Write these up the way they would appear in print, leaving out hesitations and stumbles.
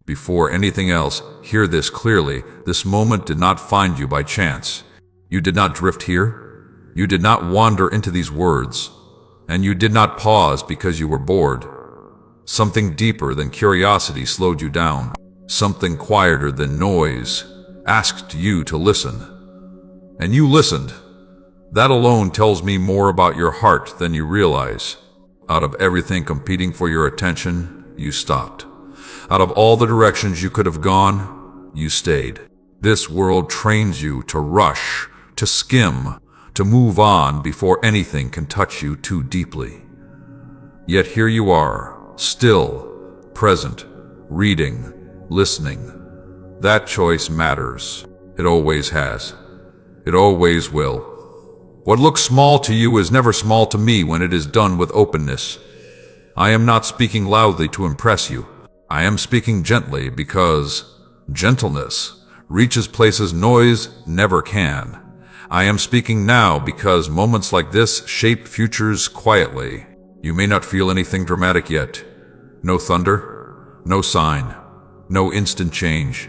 Before anything else, hear this clearly. This moment did not find you by chance. You did not drift here. You did not wander into these words. And you did not pause because you were bored. Something deeper than curiosity slowed you down. Something quieter than noise asked you to listen. And you listened. That alone tells me more about your heart than you realize. Out of everything competing for your attention, you stopped. Out of all the directions you could have gone, you stayed. This world trains you to rush, to skim, to move on before anything can touch you too deeply. Yet here you are, still, present, reading, listening. That choice matters. It always has. It always will. What looks small to you is never small to me when it is done with openness. I am not speaking loudly to impress you. I am speaking gently because gentleness reaches places noise never can. I am speaking now because moments like this shape futures quietly. You may not feel anything dramatic yet. No thunder, no sign, no instant change.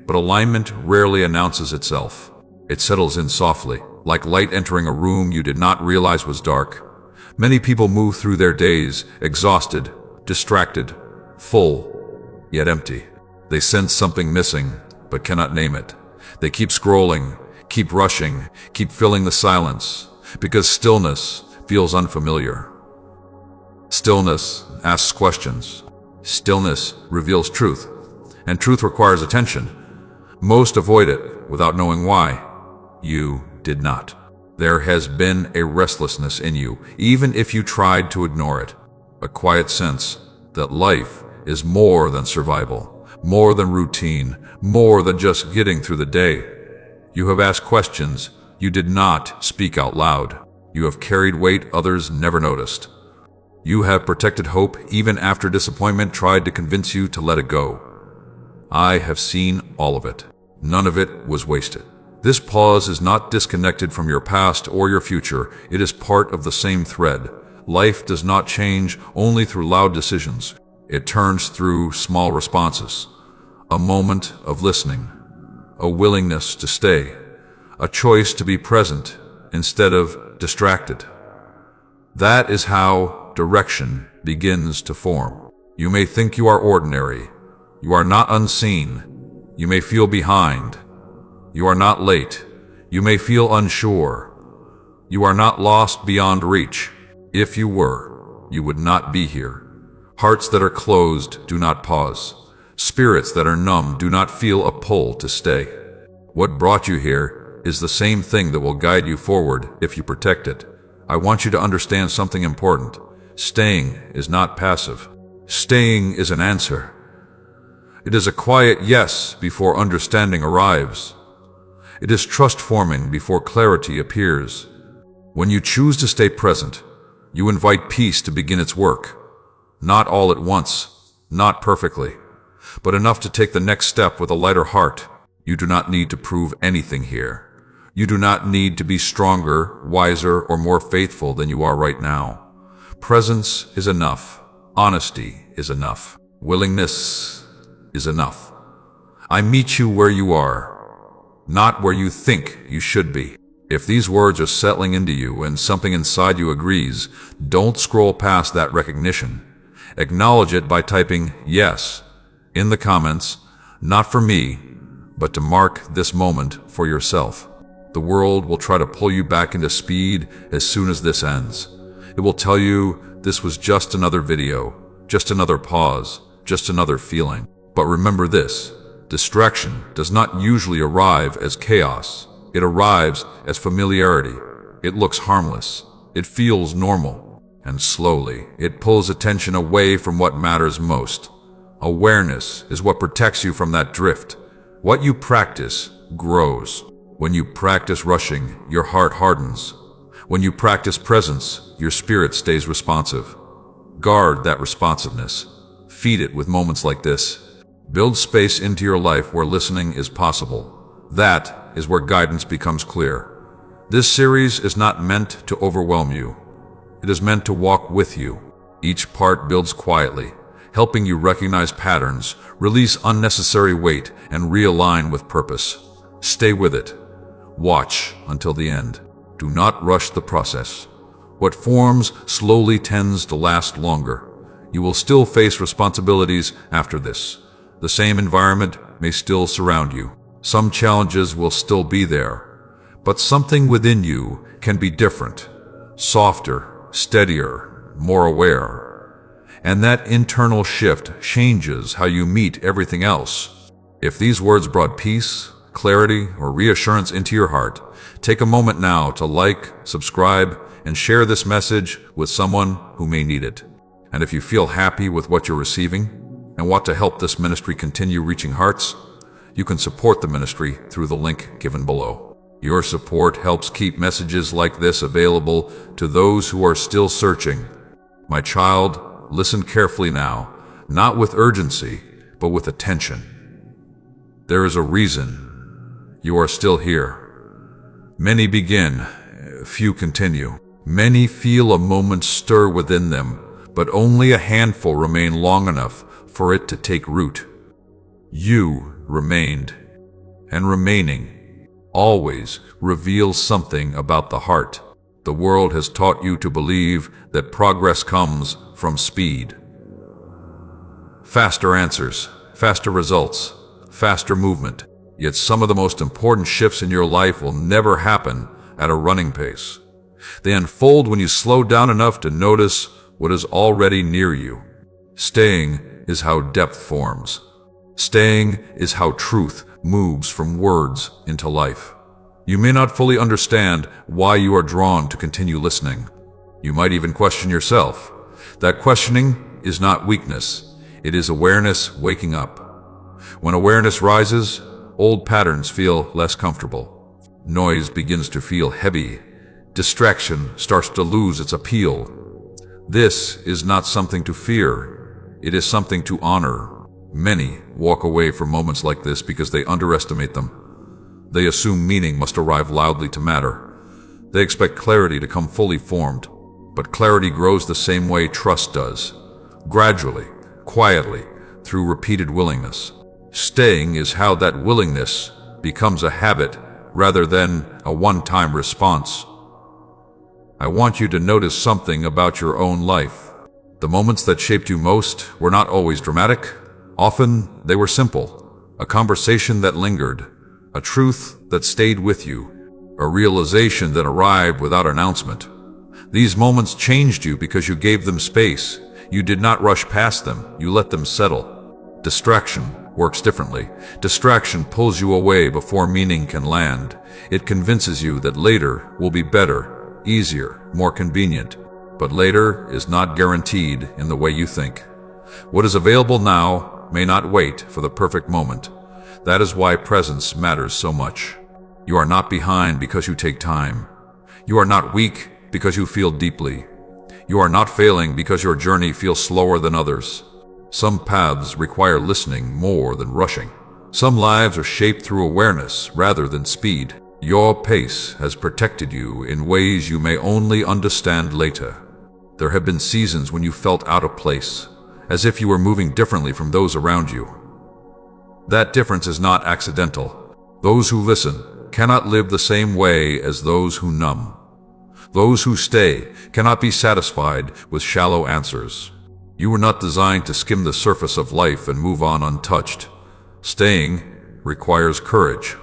But alignment rarely announces itself. It settles in softly, like light entering a room you did not realize was dark. Many people move through their days, exhausted, distracted, full, yet empty. They sense something missing, but cannot name it. They keep scrolling, keep rushing, keep filling the silence, because stillness feels unfamiliar. Stillness asks questions. Stillness reveals truth, and truth requires attention. Most avoid it without knowing why. You did not. There has been a restlessness in you, even if you tried to ignore it. A quiet sense that life is more than survival, more than routine, more than just getting through the day. You have asked questions you did not speak out loud. You have carried weight others never noticed. You have protected hope even after disappointment tried to convince you to let it go. I have seen all of it. None of it was wasted. This pause is not disconnected from your past or your future. It is part of the same thread. Life does not change only through loud decisions. It turns through small responses. A moment of listening, a willingness to stay, a choice to be present instead of distracted. That is how direction begins to form. You may think you are ordinary. You are not unseen. You may feel behind. You are not late. You may feel unsure. You are not lost beyond reach. If you were, you would not be here. Hearts that are closed do not pause. Spirits that are numb do not feel a pull to stay. What brought you here is the same thing that will guide you forward if you protect it. I want you to understand something important. Staying is not passive. Staying is an answer. It is a quiet yes before understanding arrives. It is trust forming before clarity appears. When you choose to stay present, you invite peace to begin its work. Not all at once, not perfectly, but enough to take the next step with a lighter heart. You do not need to prove anything here. You do not need to be stronger, wiser, or more faithful than you are right now. Presence is enough. Honesty is enough. Willingness is enough. I meet you where you are, not where you think you should be. If these words are settling into you and something inside you agrees, don't scroll past that recognition. Acknowledge it by typing yes in the comments, not for me, but to mark this moment for yourself. The world will try to pull you back into speed as soon as this ends. It will tell you this was just another video, just another pause, just another feeling. But remember this, distraction does not usually arrive as chaos. It arrives as familiarity. It looks harmless. It feels normal. And slowly, it pulls attention away from what matters most. Awareness is what protects you from that drift. What you practice grows. When you practice rushing, your heart hardens. When you practice presence, your spirit stays responsive. Guard that responsiveness. Feed it with moments like this. Build space into your life where listening is possible. That is where guidance becomes clear. This series is not meant to overwhelm you. It is meant to walk with you. Each part builds quietly, helping you recognize patterns, release unnecessary weight, and realign with purpose. Stay with it. Watch until the end. Do not rush the process. What forms slowly tends to last longer. You will still face responsibilities after this. The same environment may still surround you. Some challenges will still be there. But something within you can be different, softer, steadier, more aware. And that internal shift changes how you meet everything else. If these words brought peace, clarity, or reassurance into your heart, take a moment now to like, subscribe, and share this message with someone who may need it. And if you feel happy with what you're receiving and want to help this ministry continue reaching hearts, you can support the ministry through the link given below. Your support helps keep messages like this available to those who are still searching. My child, listen carefully now, not with urgency, but with attention. There is a reason you are still here. Many begin, few continue. Many feel a moment stir within them, but only a handful remain long enough for it to take root. You remained, and remaining always reveals something about the heart. The world has taught you to believe that progress comes from speed. Faster answers, faster results, faster movement. Yet some of the most important shifts in your life will never happen at a running pace. They unfold when you slow down enough to notice what is already near you. Staying is how depth forms. Staying is how truth moves from words into life. You may not fully understand why you are drawn to continue listening. You might even question yourself. That questioning is not weakness. It is awareness waking up. When awareness rises, old patterns feel less comfortable. Noise begins to feel heavy. Distraction starts to lose its appeal. This is not something to fear. It is something to honor. Many walk away from moments like this because they underestimate them. They assume meaning must arrive loudly to matter. They expect clarity to come fully formed. But clarity grows the same way trust does. Gradually, quietly, through repeated willingness. Staying is how that willingness becomes a habit rather than a one-time response. I want you to notice something about your own life. The moments that shaped you most were not always dramatic. Often they were simple, a conversation that lingered, a truth that stayed with you, a realization that arrived without announcement. These moments changed you because you gave them space. You did not rush past them, you let them settle. Distraction works differently. Distraction pulls you away before meaning can land. It convinces you that later will be better, easier, more convenient. But later is not guaranteed in the way you think. What is available now may not wait for the perfect moment. That is why presence matters so much. You are not behind because you take time. You are not weak because you feel deeply. You are not failing because your journey feels slower than others. Some paths require listening more than rushing. Some lives are shaped through awareness rather than speed. Your pace has protected you in ways you may only understand later. There have been seasons when you felt out of place, as if you were moving differently from those around you. That difference is not accidental. Those who listen cannot live the same way as those who numb. Those who stay cannot be satisfied with shallow answers. You were not designed to skim the surface of life and move on untouched. Staying requires courage.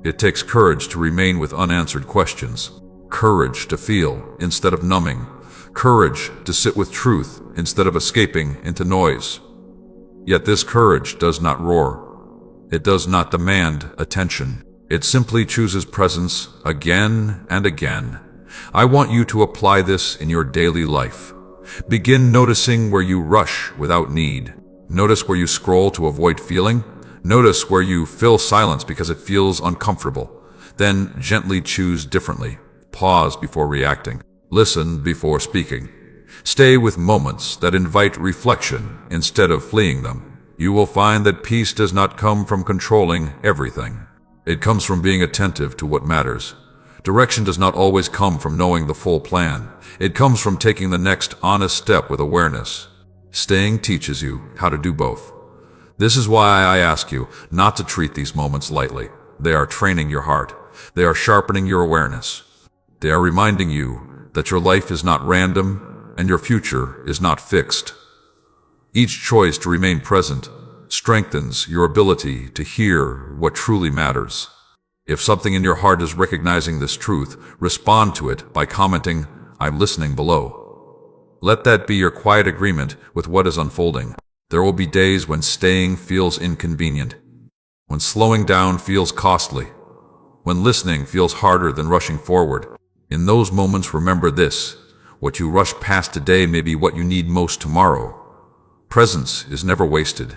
It takes courage to remain with unanswered questions, courage to feel instead of numbing, courage to sit with truth instead of escaping into noise. Yet this courage does not roar. It does not demand attention. It simply chooses presence again and again. I want you to apply this in your daily life. Begin noticing where you rush without need. Notice where you scroll to avoid feeling. Notice where you fill silence because it feels uncomfortable. Then gently choose differently. Pause before reacting. Listen before speaking. Stay with moments that invite reflection instead of fleeing them. You will find that peace does not come from controlling everything. It comes from being attentive to what matters. Direction does not always come from knowing the full plan. It comes from taking the next honest step with awareness. Staying teaches you how to do both. This is why I ask you not to treat these moments lightly. They are training your heart. They are sharpening your awareness. They are reminding you that your life is not random and your future is not fixed. Each choice to remain present strengthens your ability to hear what truly matters. If something in your heart is recognizing this truth, respond to it by commenting, "I'm listening," below. Let that be your quiet agreement with what is unfolding. There will be days when staying feels inconvenient, when slowing down feels costly, when listening feels harder than rushing forward. In those moments, remember this: what you rush past today may be what you need most tomorrow. Presence is never wasted.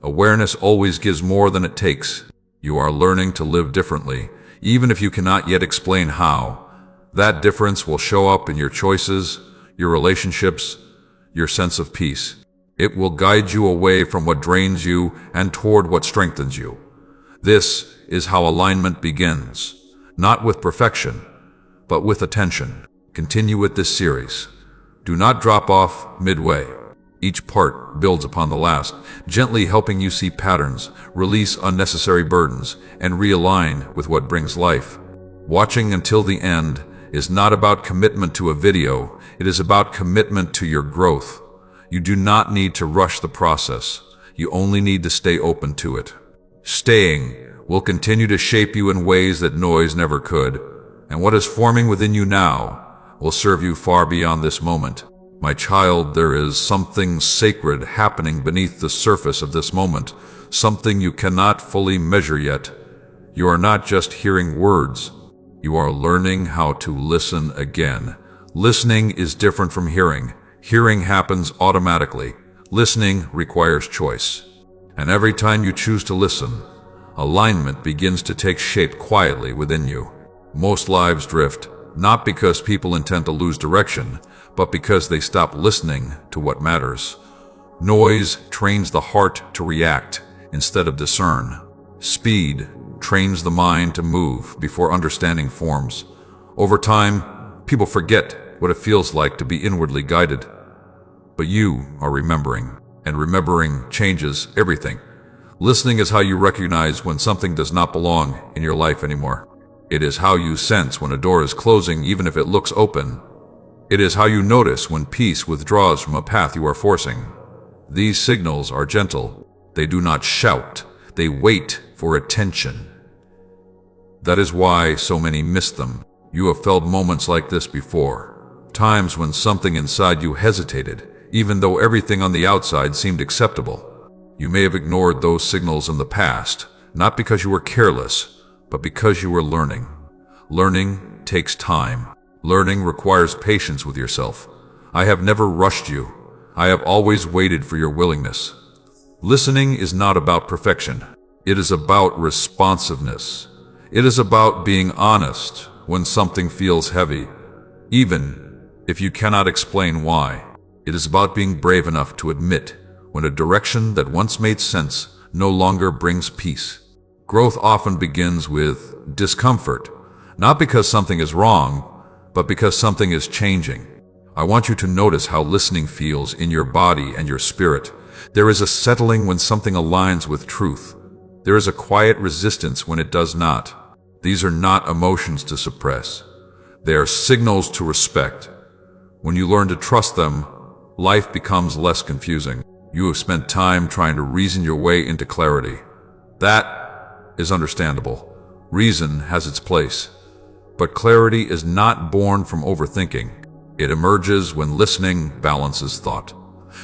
Awareness always gives more than it takes. You are learning to live differently, even if you cannot yet explain how. That difference will show up in your choices, your relationships, your sense of peace. It will guide you away from what drains you and toward what strengthens you. This is how alignment begins, not with perfection, but with attention. Continue with this series. Do not drop off midway. Each part builds upon the last, gently helping you see patterns, release unnecessary burdens, and realign with what brings life. Watching until the end is not about commitment to a video, it is about commitment to your growth. You do not need to rush the process, you only need to stay open to it. Staying will continue to shape you in ways that noise never could, and what is forming within you now will serve you far beyond this moment. My child, there is something sacred happening beneath the surface of this moment, something you cannot fully measure yet. You are not just hearing words, you are learning how to listen again. Listening is different from hearing. Hearing happens automatically. Listening requires choice. And every time you choose to listen, alignment begins to take shape quietly within you. Most lives drift, not because people intend to lose direction, but because they stop listening to what matters. Noise trains the heart to react instead of discern. Speed trains the mind to move before understanding forms. Over time, people forget what it feels like to be inwardly guided. But you are remembering, and remembering changes everything. Listening is how you recognize when something does not belong in your life anymore. It is how you sense when a door is closing even if it looks open. It is how you notice when peace withdraws from a path you are forcing. These signals are gentle. They do not shout. They wait for attention. That is why so many miss them. You have felt moments like this before. Times when something inside you hesitated, even though everything on the outside seemed acceptable. You may have ignored those signals in the past, not because you were careless, but because you were learning. Learning takes time. Learning requires patience with yourself. I have never rushed you. I have always waited for your willingness. Listening is not about perfection. It is about responsiveness. It is about being honest when something feels heavy, even if you cannot explain why. It is about being brave enough to admit when a direction that once made sense no longer brings peace. Growth often begins with discomfort, not because something is wrong, but because something is changing. I want you to notice how listening feels in your body and your spirit. There is a settling when something aligns with truth. There is a quiet resistance when it does not. These are not emotions to suppress. They are signals to respect. When you learn to trust them, life becomes less confusing. You have spent time trying to reason your way into clarity. That is understandable. Reason has its place. But clarity is not born from overthinking. It emerges when listening balances thought,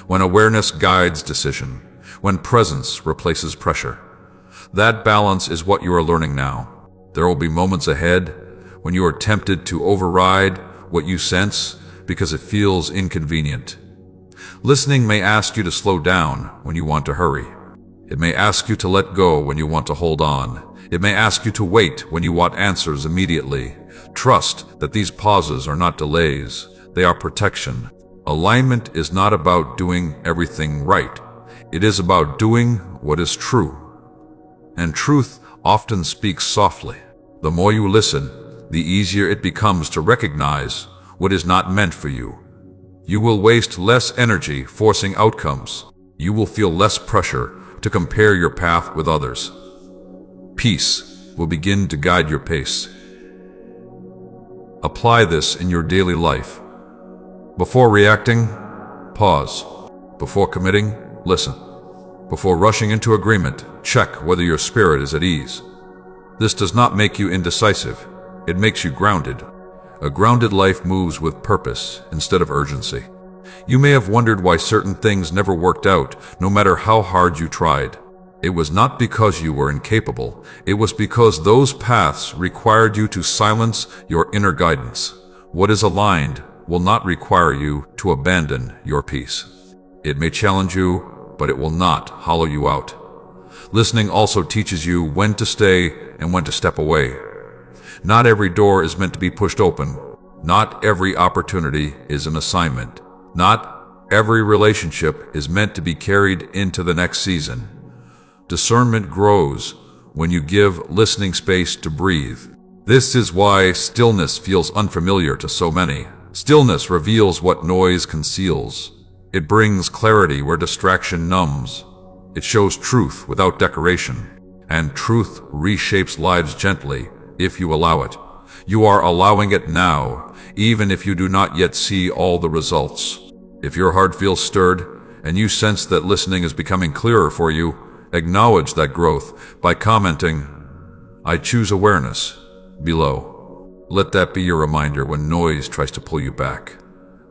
when awareness guides decision, when presence replaces pressure. That balance is what you are learning now. There will be moments ahead when you are tempted to override what you sense because it feels inconvenient. Listening may ask you to slow down when you want to hurry. It may ask you to let go when you want to hold on. It may ask you to wait when you want answers immediately. Trust that these pauses are not delays, they are protection. Alignment is not about doing everything right. It is about doing what is true. And truth often speaks softly. The more you listen, the easier it becomes to recognize what is not meant for you. You will waste less energy forcing outcomes. You will feel less pressure to compare your path with others. Peace will begin to guide your pace. Apply this in your daily life. Before reacting, pause. Before committing, listen. Before rushing into agreement, check whether your spirit is at ease. This does not make you indecisive. It makes you grounded. A grounded life moves with purpose instead of urgency. You may have wondered why certain things never worked out, no matter how hard you tried. It was not because you were incapable. It was because those paths required you to silence your inner guidance. What is aligned will not require you to abandon your peace. It may challenge you, but it will not hollow you out. Listening also teaches you when to stay and when to step away. Not every door is meant to be pushed open. Not every opportunity is an assignment. Not every relationship is meant to be carried into the next season. Discernment grows when you give listening space to breathe. This is why stillness feels unfamiliar to so many. Stillness reveals what noise conceals. It brings clarity where distraction numbs. It shows truth without decoration. And truth reshapes lives gently if you allow it. You are allowing it now, even if you do not yet see all the results. If your heart feels stirred and you sense that listening is becoming clearer for you, acknowledge that growth by commenting, "I choose awareness," below. Let that be your reminder when noise tries to pull you back.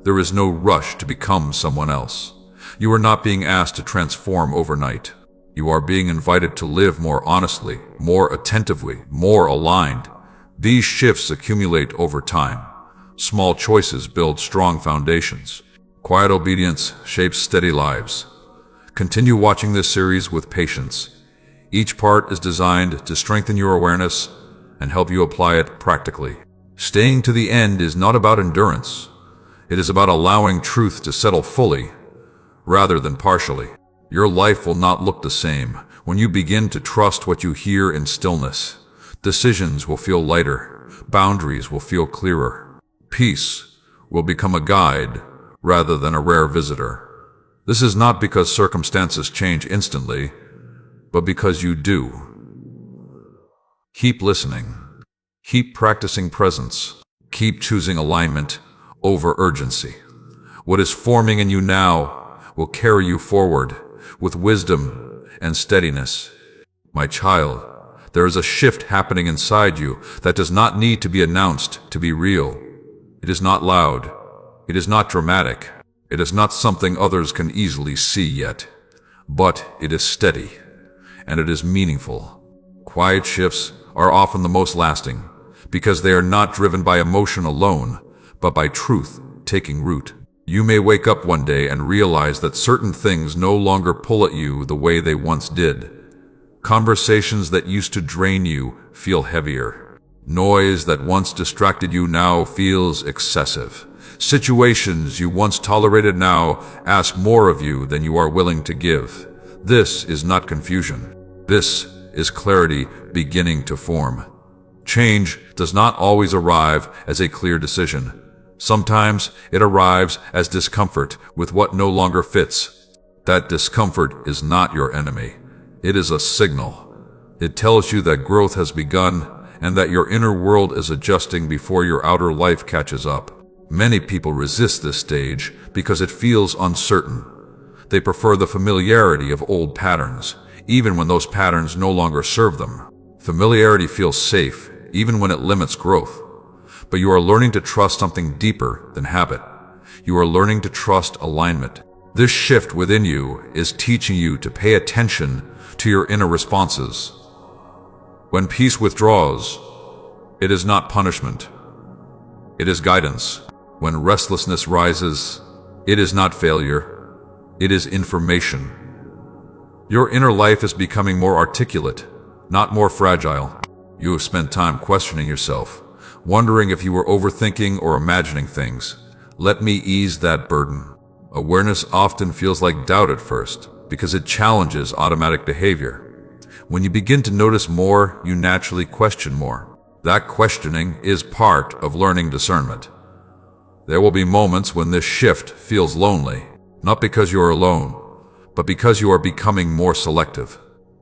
There is no rush to become someone else. You are not being asked to transform overnight. You are being invited to live more honestly, more attentively, more aligned. These shifts accumulate over time. Small choices build strong foundations. Quiet obedience shapes steady lives. Continue watching this series with patience. Each part is designed to strengthen your awareness and help you apply it practically. Staying to the end is not about endurance. It is about allowing truth to settle fully rather than partially. Your life will not look the same when you begin to trust what you hear in stillness. Decisions will feel lighter. Boundaries will feel clearer. Peace will become a guide rather than a rare visitor. This is not because circumstances change instantly, but because you do. Keep listening. Keep practicing presence. Keep choosing alignment over urgency. What is forming in you now will carry you forward with wisdom and steadiness. My child, there is a shift happening inside you that does not need to be announced to be real. It is not loud. It is not dramatic. It is not something others can easily see yet. But it is steady, and it is meaningful. Quiet shifts are often the most lasting, because they are not driven by emotion alone, but by truth taking root. You may wake up one day and realize that certain things no longer pull at you the way they once did. Conversations that used to drain you feel heavier. Noise that once distracted you now feels excessive. Situations you once tolerated now ask more of you than you are willing to give. This is not confusion. This is clarity beginning to form. Change does not always arrive as a clear decision. Sometimes it arrives as discomfort with what no longer fits. That discomfort is not your enemy. It is a signal. It tells you that growth has begun and that your inner world is adjusting before your outer life catches up. Many people resist this stage because it feels uncertain. They prefer the familiarity of old patterns, even when those patterns no longer serve them. Familiarity feels safe, even when it limits growth. But you are learning to trust something deeper than habit. You are learning to trust alignment. This shift within you is teaching you to pay attention to your inner responses. When peace withdraws, it is not punishment. It is guidance. When restlessness rises, it is not failure. It is information. Your inner life is becoming more articulate, not more fragile. You have spent time questioning yourself, wondering if you were overthinking or imagining things. Let me ease that burden. Awareness often feels like doubt at first, because it challenges automatic behavior. When you begin to notice more, you naturally question more. That questioning is part of learning discernment. There will be moments when this shift feels lonely, not because you are alone, but because you are becoming more selective.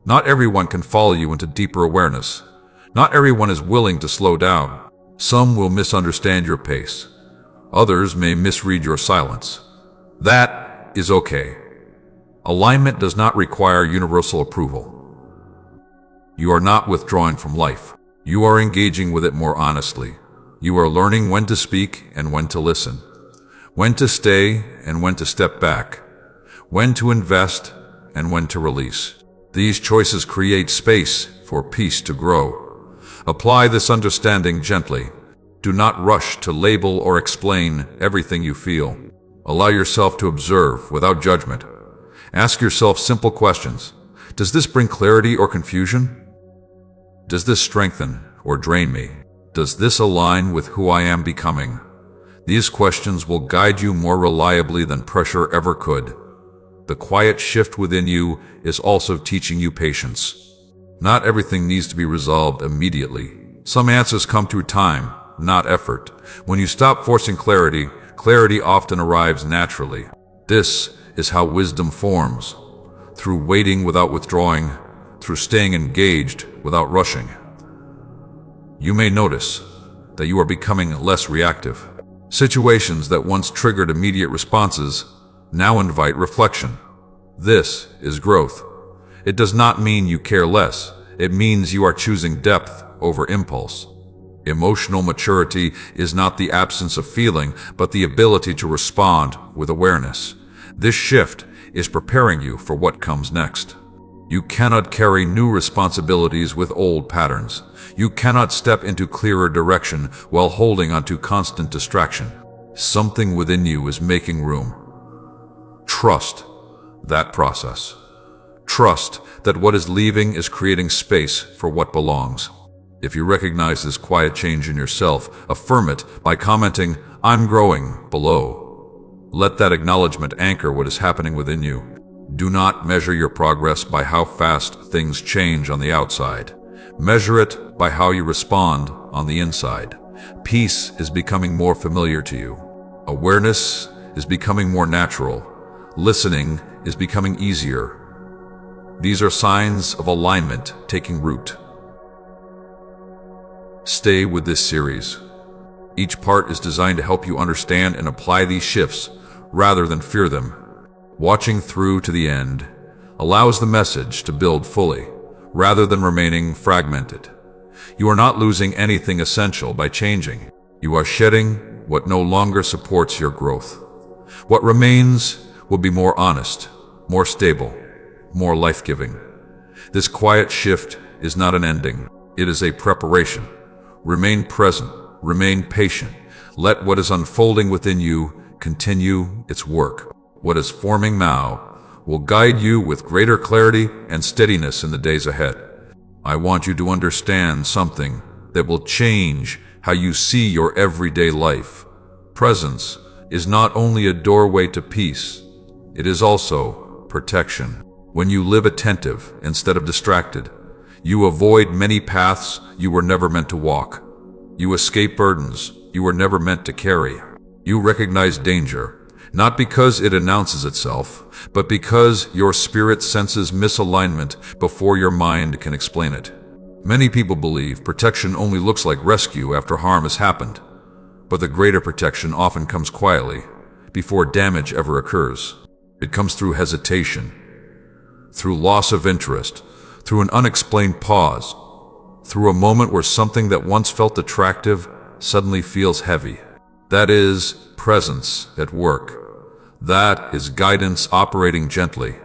Not everyone can follow you into deeper awareness. Not everyone is willing to slow down. Some will misunderstand your pace. Others may misread your silence. That is okay. Alignment does not require universal approval. You are not withdrawing from life. You are engaging with it more honestly. You are learning when to speak and when to listen, when to stay and when to step back, when to invest and when to release. These choices create space for peace to grow. Apply this understanding gently. Do not rush to label or explain everything you feel. Allow yourself to observe without judgment. Ask yourself simple questions. Does this bring clarity or confusion? Does this strengthen or drain me? Does this align with who I am becoming? These questions will guide you more reliably than pressure ever could. The quiet shift within you is also teaching you patience. Not everything needs to be resolved immediately. Some answers come through time, not effort. When you stop forcing clarity, clarity often arrives naturally. This is how wisdom forms, through waiting without withdrawing, through staying engaged without rushing. You may notice that you are becoming less reactive. Situations that once triggered immediate responses now invite reflection. This is growth. It does not mean you care less. It means you are choosing depth over impulse. Emotional maturity is not the absence of feeling, but the ability to respond with awareness. This shift is preparing you for what comes next. You cannot carry new responsibilities with old patterns. You cannot step into clearer direction while holding onto constant distraction. Something within you is making room. Trust that process. Trust that what is leaving is creating space for what belongs. If you recognize this quiet change in yourself, affirm it by commenting, "I'm growing," below. Let that acknowledgement anchor what is happening within you. Do not measure your progress by how fast things change on the outside. Measure it by how you respond on the inside. Peace is becoming more familiar to you. Awareness is becoming more natural. Listening is becoming easier. These are signs of alignment taking root. Stay with this series. Each part is designed to help you understand and apply these shifts rather than fear them. Watching through to the end allows the message to build fully, rather than remaining fragmented. You are not losing anything essential by changing. You are shedding what no longer supports your growth. What remains will be more honest, more stable, more life-giving. This quiet shift is not an ending. It is a preparation. Remain present. Remain patient. Let what is unfolding within you continue its work. What is forming now will guide you with greater clarity and steadiness in the days ahead. I want you to understand something that will change how you see your everyday life. Presence is not only a doorway to peace, it is also protection. When you live attentive instead of distracted, you avoid many paths you were never meant to walk. You escape burdens you were never meant to carry. You recognize danger, not because it announces itself, but because your spirit senses misalignment before your mind can explain it. Many people believe protection only looks like rescue after harm has happened, but the greater protection often comes quietly, before damage ever occurs. It comes through hesitation, through loss of interest, through an unexplained pause, through a moment where something that once felt attractive suddenly feels heavy. That is presence at work. That is guidance operating gently.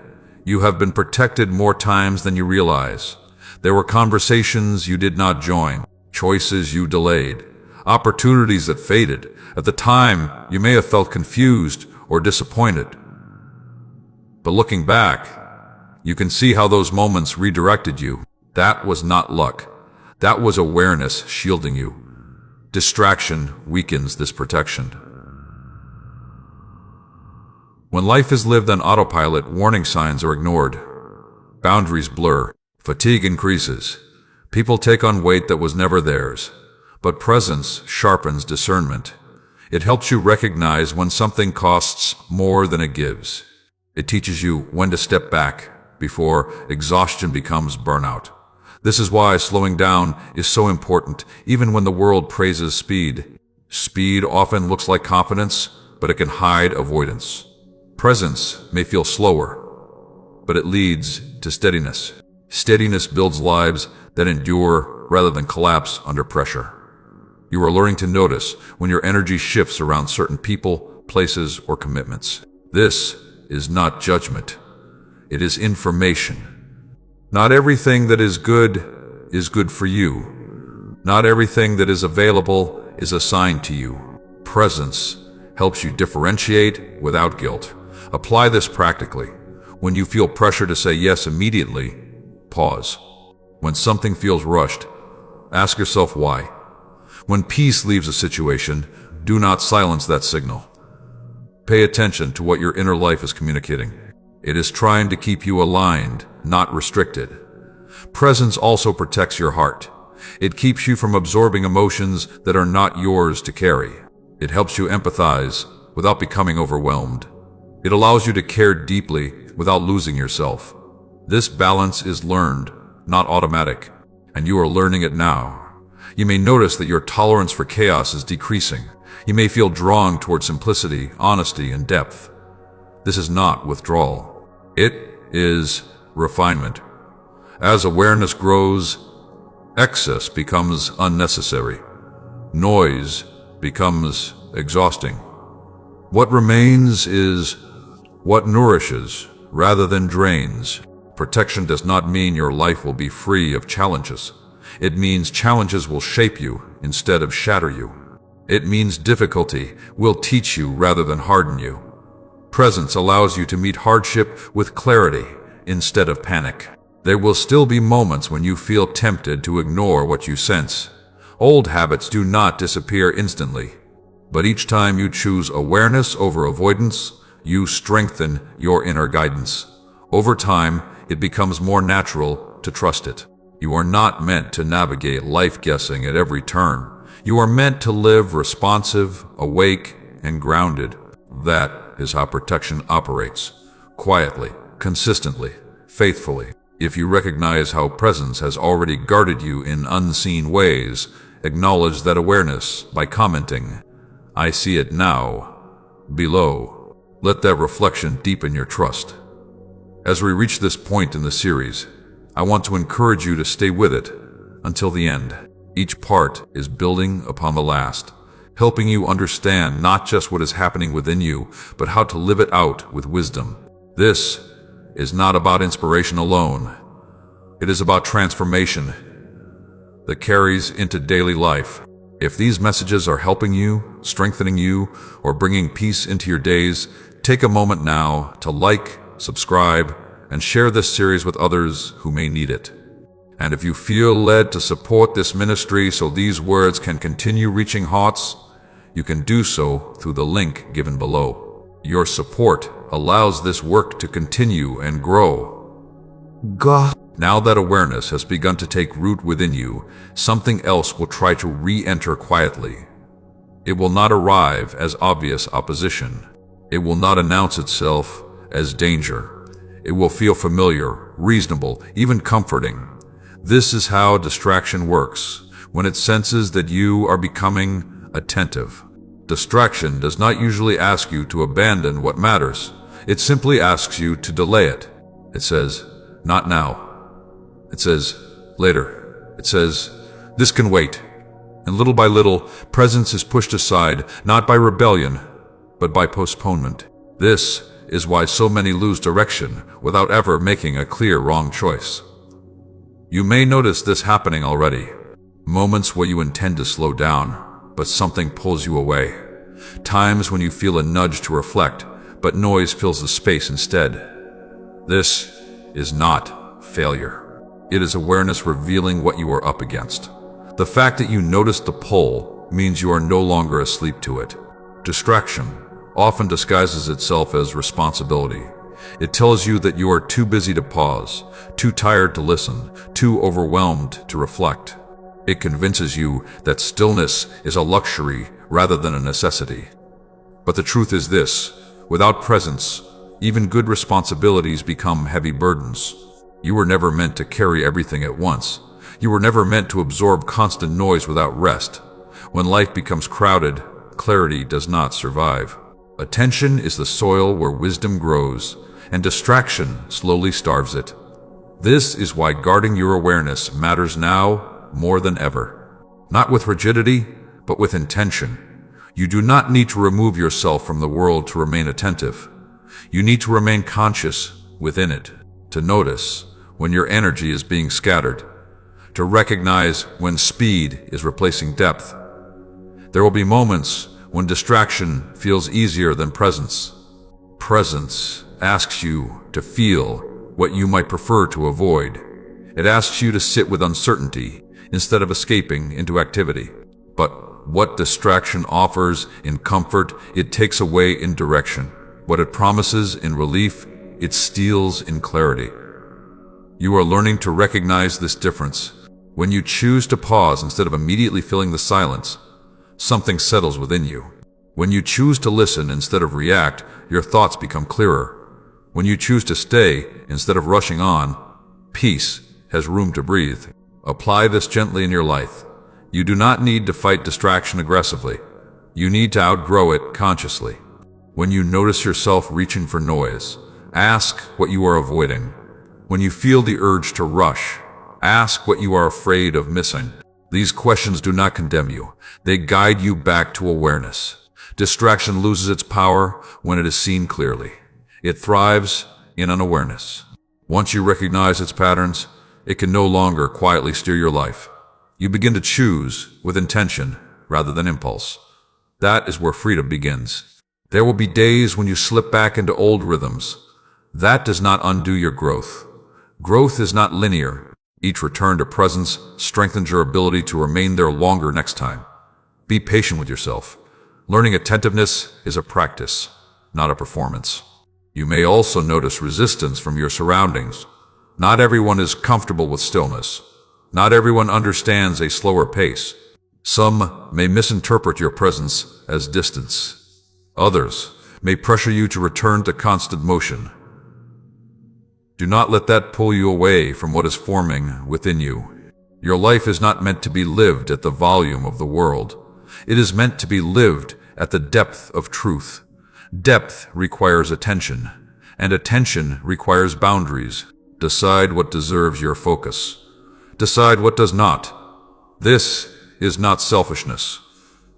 You have been protected more times than you realize. There were conversations you did not join, choices you delayed, opportunities that faded. At the time, you may have felt confused or disappointed. But looking back, you can see how those moments redirected you. That was not luck. That was awareness shielding you. Distraction weakens this protection. When life is lived on autopilot, warning signs are ignored. Boundaries blur. Fatigue increases. People take on weight that was never theirs. But presence sharpens discernment. It helps you recognize when something costs more than it gives. It teaches you when to step back before exhaustion becomes burnout. This is why slowing down is so important, even when the world praises speed. Speed often looks like confidence, but it can hide avoidance. Presence may feel slower, but it leads to steadiness. Steadiness builds lives that endure rather than collapse under pressure. You are learning to notice when your energy shifts around certain people, places, or commitments. This is not judgment. It is information. Not everything that is good for you. Not everything that is available is assigned to you. Presence helps you differentiate without guilt. Apply this practically. When you feel pressure to say yes immediately, pause. When something feels rushed, ask yourself why. When peace leaves a situation, do not silence that signal. Pay attention to what your inner life is communicating. It is trying to keep you aligned, not restricted. Presence also protects your heart. It keeps you from absorbing emotions that are not yours to carry. It helps you empathize without becoming overwhelmed. It allows you to care deeply without losing yourself. This balance is learned, not automatic, and you are learning it now. You may notice that your tolerance for chaos is decreasing. You may feel drawn toward simplicity, honesty, and depth. This is not withdrawal. It is refinement. As awareness grows, excess becomes unnecessary. Noise becomes exhausting. What remains is what nourishes rather than drains. Protection does not mean your life will be free of challenges. It means challenges will shape you instead of shatter you. It means difficulty will teach you rather than harden you. Presence allows you to meet hardship with clarity instead of panic. There will still be moments when you feel tempted to ignore what you sense. Old habits do not disappear instantly, but each time you choose awareness over avoidance, you strengthen your inner guidance. Over time, it becomes more natural to trust it. You are not meant to navigate life guessing at every turn. You are meant to live responsive, awake, and grounded. That is how protection operates. Quietly, consistently, faithfully. If you recognize how presence has already guarded you in unseen ways, acknowledge that awareness by commenting, "I see it now," below. Let that reflection deepen your trust. As we reach this point in the series, I want to encourage you to stay with it until the end. Each part is building upon the last, helping you understand not just what is happening within you, but how to live it out with wisdom. This is not about inspiration alone. It is about transformation that carries into daily life. If these messages are helping you, strengthening you, or bringing peace into your days, take a moment now to like, subscribe, and share this series with others who may need it. And if you feel led to support this ministry so these words can continue reaching hearts, you can do so through the link given below. Your support allows this work to continue and grow. God. Now that awareness has begun to take root within you, something else will try to re-enter quietly. It will not arrive as obvious opposition. It will not announce itself as danger. It will feel familiar, reasonable, even comforting. This is how distraction works, when it senses that you are becoming attentive. Distraction does not usually ask you to abandon what matters. It simply asks you to delay it. It says, "Not now." It says, "Later." It says, "This can wait." And little by little, presence is pushed aside, not by rebellion, but by postponement. This is why so many lose direction without ever making a clear wrong choice. You may notice this happening already. Moments where you intend to slow down, but something pulls you away. Times when you feel a nudge to reflect, but noise fills the space instead. This is not failure. It is awareness revealing what you are up against. The fact that you noticed the pull means you are no longer asleep to it. Distraction often disguises itself as responsibility. It tells you that you are too busy to pause, too tired to listen, too overwhelmed to reflect. It convinces you that stillness is a luxury rather than a necessity. But the truth is this: without presence, even good responsibilities become heavy burdens. You were never meant to carry everything at once. You were never meant to absorb constant noise without rest. When life becomes crowded, clarity does not survive. Attention is the soil where wisdom grows, and distraction slowly starves it. This is why guarding your awareness matters now more than ever. Not with rigidity, but with intention. You do not need to remove yourself from the world to remain attentive. You need to remain conscious within it, to notice when your energy is being scattered, to recognize when speed is replacing depth. There will be moments when distraction feels easier than presence. Presence asks you to feel what you might prefer to avoid. It asks you to sit with uncertainty instead of escaping into activity. But what distraction offers in comfort, it takes away in direction. What it promises in relief, it steals in clarity. You are learning to recognize this difference. When you choose to pause instead of immediately filling the silence, something settles within you. When you choose to listen instead of react, your thoughts become clearer. When you choose to stay instead of rushing on, peace has room to breathe. Apply this gently in your life. You do not need to fight distraction aggressively. You need to outgrow it consciously. When you notice yourself reaching for noise, ask what you are avoiding. When you feel the urge to rush, ask what you are afraid of missing. These questions do not condemn you. They guide you back to awareness. Distraction loses its power when it is seen clearly. It thrives in unawareness. Once you recognize its patterns, it can no longer quietly steer your life. You begin to choose with intention rather than impulse. That is where freedom begins. There will be days when you slip back into old rhythms. That does not undo your growth. Growth is not linear. Each return to presence strengthens your ability to remain there longer next time. Be patient with yourself. Learning attentiveness is a practice, not a performance. You may also notice resistance from your surroundings. Not everyone is comfortable with stillness. Not everyone understands a slower pace. Some may misinterpret your presence as distance. Others may pressure you to return to constant motion. Do not let that pull you away from what is forming within you. Your life is not meant to be lived at the volume of the world. It is meant to be lived at the depth of truth. Depth requires attention, and attention requires boundaries. Decide what deserves your focus. Decide what does not. This is not selfishness.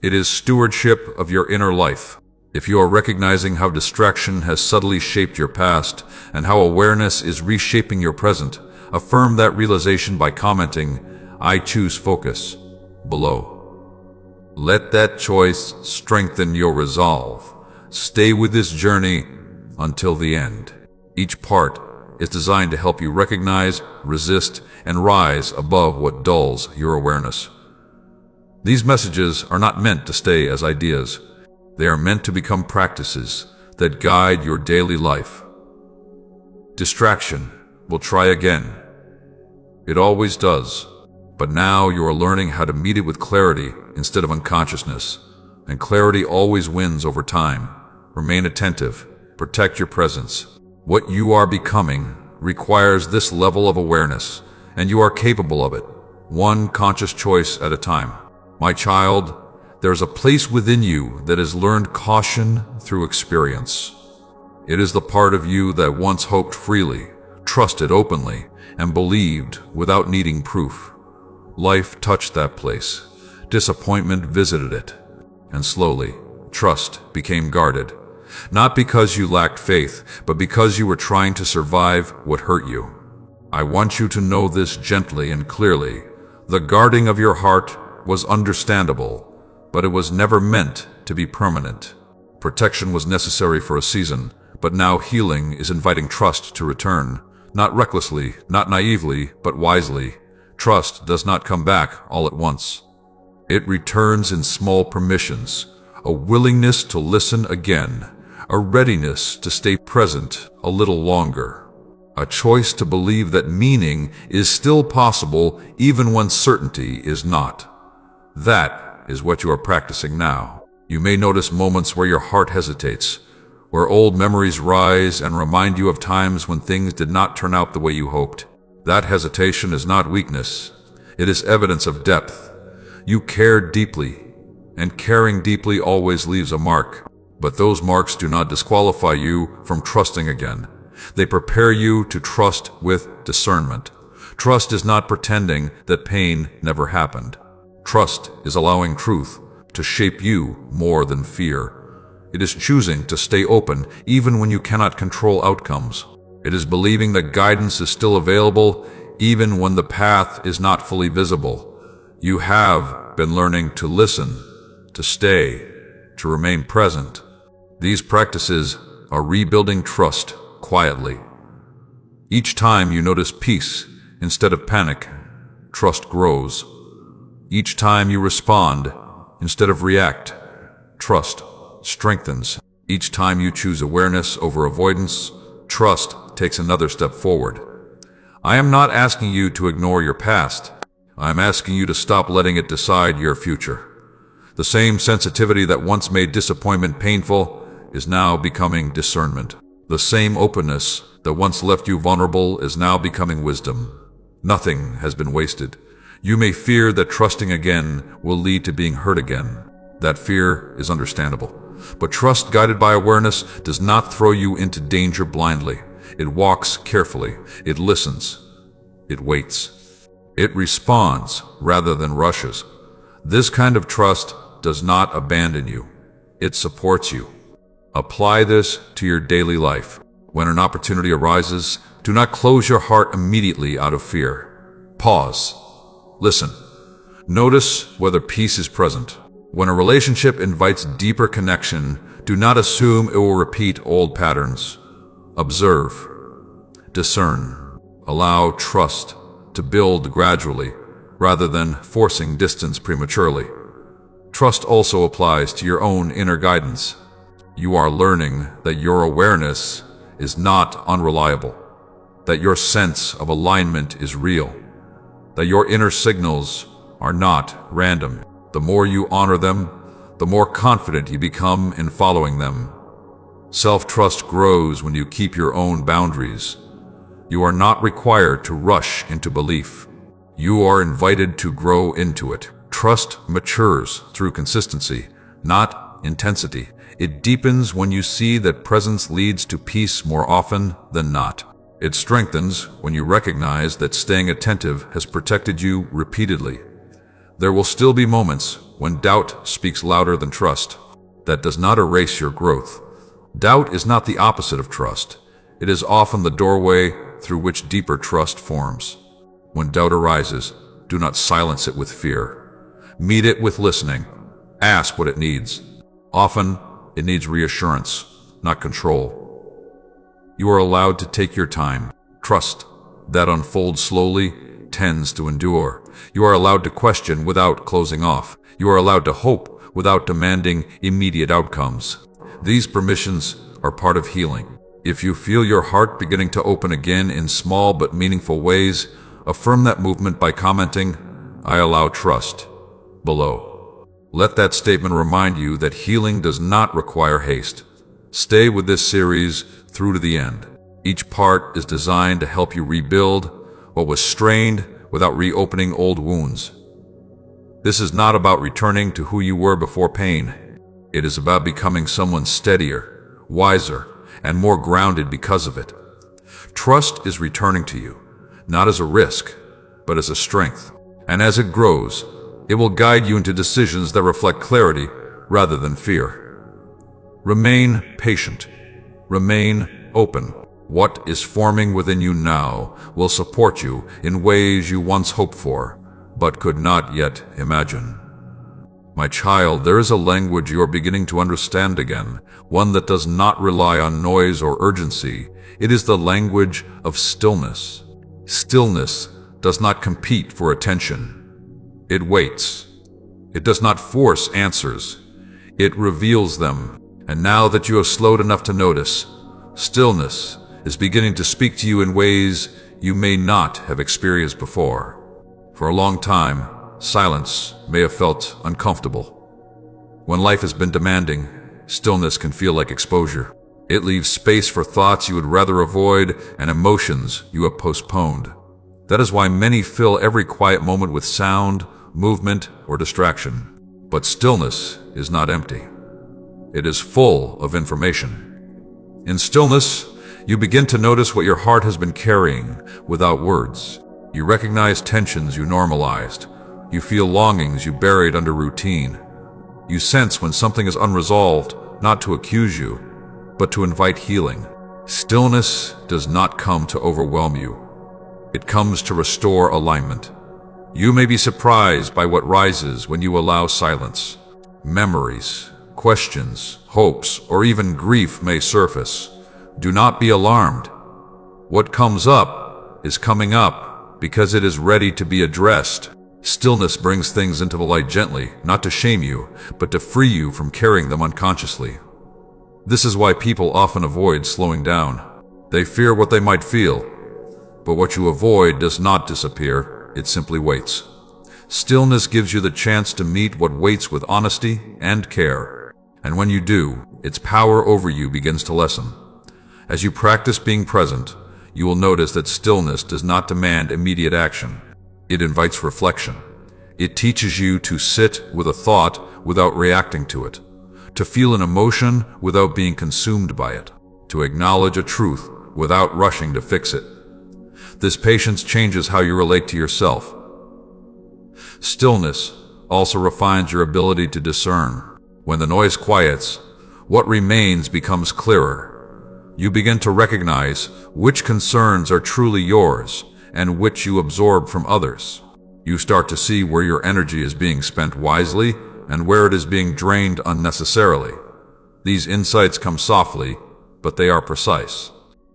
It is stewardship of your inner life. If you are recognizing how distraction has subtly shaped your past and how awareness is reshaping your present, affirm that realization by commenting, "I choose focus," below. Let that choice strengthen your resolve. Stay with this journey until the end. Each part is designed to help you recognize, resist, and rise above what dulls your awareness. These messages are not meant to stay as ideas. They are meant to become practices that guide your daily life. Distraction will try again. It always does. But now you are learning how to meet it with clarity instead of unconsciousness. And clarity always wins over time. Remain attentive. Protect your presence. What you are becoming requires this level of awareness, and you are capable of it, one conscious choice at a time. My child, there is a place within you that has learned caution through experience. It is the part of you that once hoped freely, trusted openly, and believed without needing proof. Life touched that place. Disappointment visited it. And slowly, trust became guarded. Not because you lacked faith, but because you were trying to survive what hurt you. I want you to know this gently and clearly. The guarding of your heart was understandable, but it was never meant to be permanent. Protection was necessary for a season, but now healing is inviting trust to return. Not recklessly, not naively, but wisely. Trust does not come back all at once. It returns in small permissions, a willingness to listen again, a readiness to stay present a little longer, a choice to believe that meaning is still possible even when certainty is not. That is what you are practicing now. You may notice moments where your heart hesitates, where old memories rise and remind you of times when things did not turn out the way you hoped. That hesitation is not weakness. It is evidence of depth. You care deeply, and caring deeply always leaves a mark. But those marks do not disqualify you from trusting again. They prepare you to trust with discernment. Trust is not pretending that pain never happened. Trust is allowing truth to shape you more than fear. It is choosing to stay open even when you cannot control outcomes. It is believing that guidance is still available even when the path is not fully visible. You have been learning to listen, to stay, to remain present. These practices are rebuilding trust quietly. Each time you notice peace instead of panic, trust grows. Each time you respond instead of react, trust strengthens. Each time you choose awareness over avoidance, trust takes another step forward. I am not asking you to ignore your past. I am asking you to stop letting it decide your future. The same sensitivity that once made disappointment painful is now becoming discernment. The same openness that once left you vulnerable is now becoming wisdom. Nothing has been wasted. You may fear that trusting again will lead to being hurt again. That fear is understandable. But trust guided by awareness does not throw you into danger blindly. It walks carefully. It listens. It waits. It responds rather than rushes. This kind of trust does not abandon you. It supports you. Apply this to your daily life. When an opportunity arises, do not close your heart immediately out of fear. Pause. Listen. Notice whether peace is present. When a relationship invites deeper connection, do not assume it will repeat old patterns. Observe. Discern. Allow trust to build gradually, rather than forcing distance prematurely. Trust also applies to your own inner guidance. You are learning that your awareness is not unreliable, that your sense of alignment is real, that your inner signals are not random. The more you honor them, the more confident you become in following them. Self-trust grows when you keep your own boundaries. You are not required to rush into belief. You are invited to grow into it. Trust matures through consistency, not intensity. It deepens when you see that presence leads to peace more often than not. It strengthens when you recognize that staying attentive has protected you repeatedly. There will still be moments when doubt speaks louder than trust. That does not erase your growth. Doubt is not the opposite of trust. It is often the doorway through which deeper trust forms. When doubt arises, do not silence it with fear. Meet it with listening. Ask what it needs. Often, it needs reassurance, not control. You are allowed to take your time. Trust that unfolds slowly tends to endure. You are allowed to question without closing off. You are allowed to hope without demanding immediate outcomes. These permissions are part of healing. If you feel your heart beginning to open again in small but meaningful ways, affirm that movement by commenting, "I allow trust," below. Let that statement remind you that healing does not require haste. Stay with this series through to the end. Each part is designed to help you rebuild what was strained without reopening old wounds. This is not about returning to who you were before pain. It is about becoming someone steadier, wiser, and more grounded because of it. Trust is returning to you, not as a risk, but as a strength. And as it grows, it will guide you into decisions that reflect clarity rather than fear. Remain patient. Remain open. What is forming within you now will support you in ways you once hoped for, but could not yet imagine. My child, there is a language you are beginning to understand again, one that does not rely on noise or urgency. It is the language of stillness. Stillness does not compete for attention. It waits. It does not force answers. It reveals them. And now that you have slowed enough to notice, stillness is beginning to speak to you in ways you may not have experienced before. For a long time, silence may have felt uncomfortable. When life has been demanding, stillness can feel like exposure. It leaves space for thoughts you would rather avoid and emotions you have postponed. That is why many fill every quiet moment with sound, movement, or distraction. But stillness is not empty. It is full of information. In stillness, you begin to notice what your heart has been carrying without words. You recognize tensions you normalized. You feel longings you buried under routine. You sense when something is unresolved, not to accuse you, but to invite healing. Stillness does not come to overwhelm you. It comes to restore alignment. You may be surprised by what rises when you allow silence. Memories, questions, hopes, or even grief may surface. Do not be alarmed. What comes up is coming up because it is ready to be addressed. Stillness brings things into the light gently, not to shame you, but to free you from carrying them unconsciously. This is why people often avoid slowing down. They fear what they might feel, but what you avoid does not disappear, it simply waits. Stillness gives you the chance to meet what waits with honesty and care, and when you do, its power over you begins to lessen. As you practice being present, you will notice that stillness does not demand immediate action. It invites reflection. It teaches you to sit with a thought without reacting to it, to feel an emotion without being consumed by it, to acknowledge a truth without rushing to fix it. This patience changes how you relate to yourself. Stillness also refines your ability to discern. When the noise quiets, what remains becomes clearer. You begin to recognize which concerns are truly yours and which you absorb from others. You start to see where your energy is being spent wisely and where it is being drained unnecessarily. These insights come softly, but they are precise.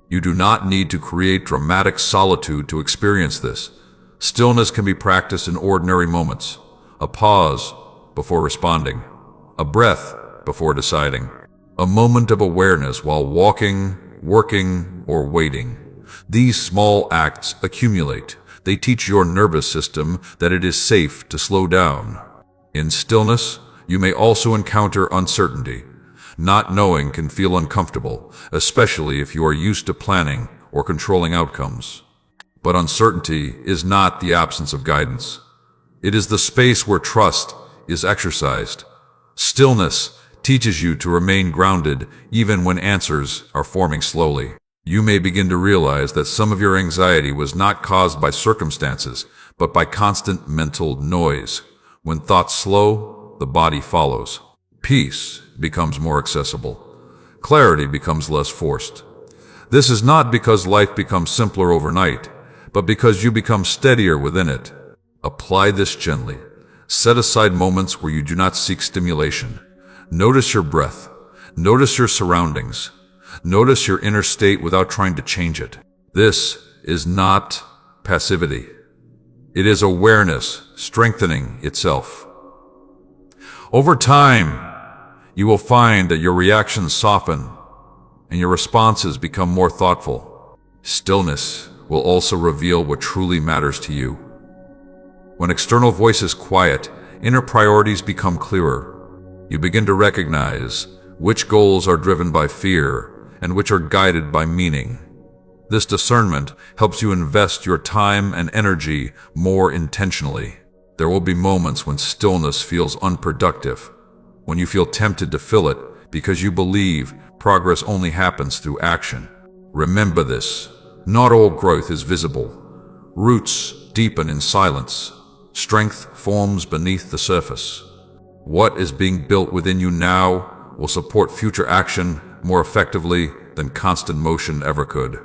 You do not need to create dramatic solitude to experience this. Stillness can be practiced in ordinary moments. A pause before responding. A breath before deciding. A moment of awareness while walking, working, or waiting. These small acts accumulate. They teach your nervous system that it is safe to slow down. In stillness, you may also encounter uncertainty. Not knowing can feel uncomfortable, especially if you are used to planning or controlling outcomes. But uncertainty is not the absence of guidance. It is the space where trust is exercised. Stillness teaches you to remain grounded even when answers are forming slowly. You may begin to realize that some of your anxiety was not caused by circumstances, but by constant mental noise. When thoughts slow, the body follows. Peace becomes more accessible. Clarity becomes less forced. This is not because life becomes simpler overnight, but because you become steadier within it. Apply this gently. Set aside moments where you do not seek stimulation. Notice your breath. Notice your surroundings. Notice your inner state without trying to change it. This is not passivity. It is awareness strengthening itself. Over time, you will find that your reactions soften and your responses become more thoughtful. Stillness will also reveal what truly matters to you. When external voices quiet, inner priorities become clearer. You begin to recognize which goals are driven by fear and which are guided by meaning. This discernment helps you invest your time and energy more intentionally. There will be moments when stillness feels unproductive, when you feel tempted to fill it because you believe progress only happens through action. Remember this: not all growth is visible. Roots deepen in silence. Strength forms beneath the surface. What is being built within you now will support future action more effectively than constant motion ever could.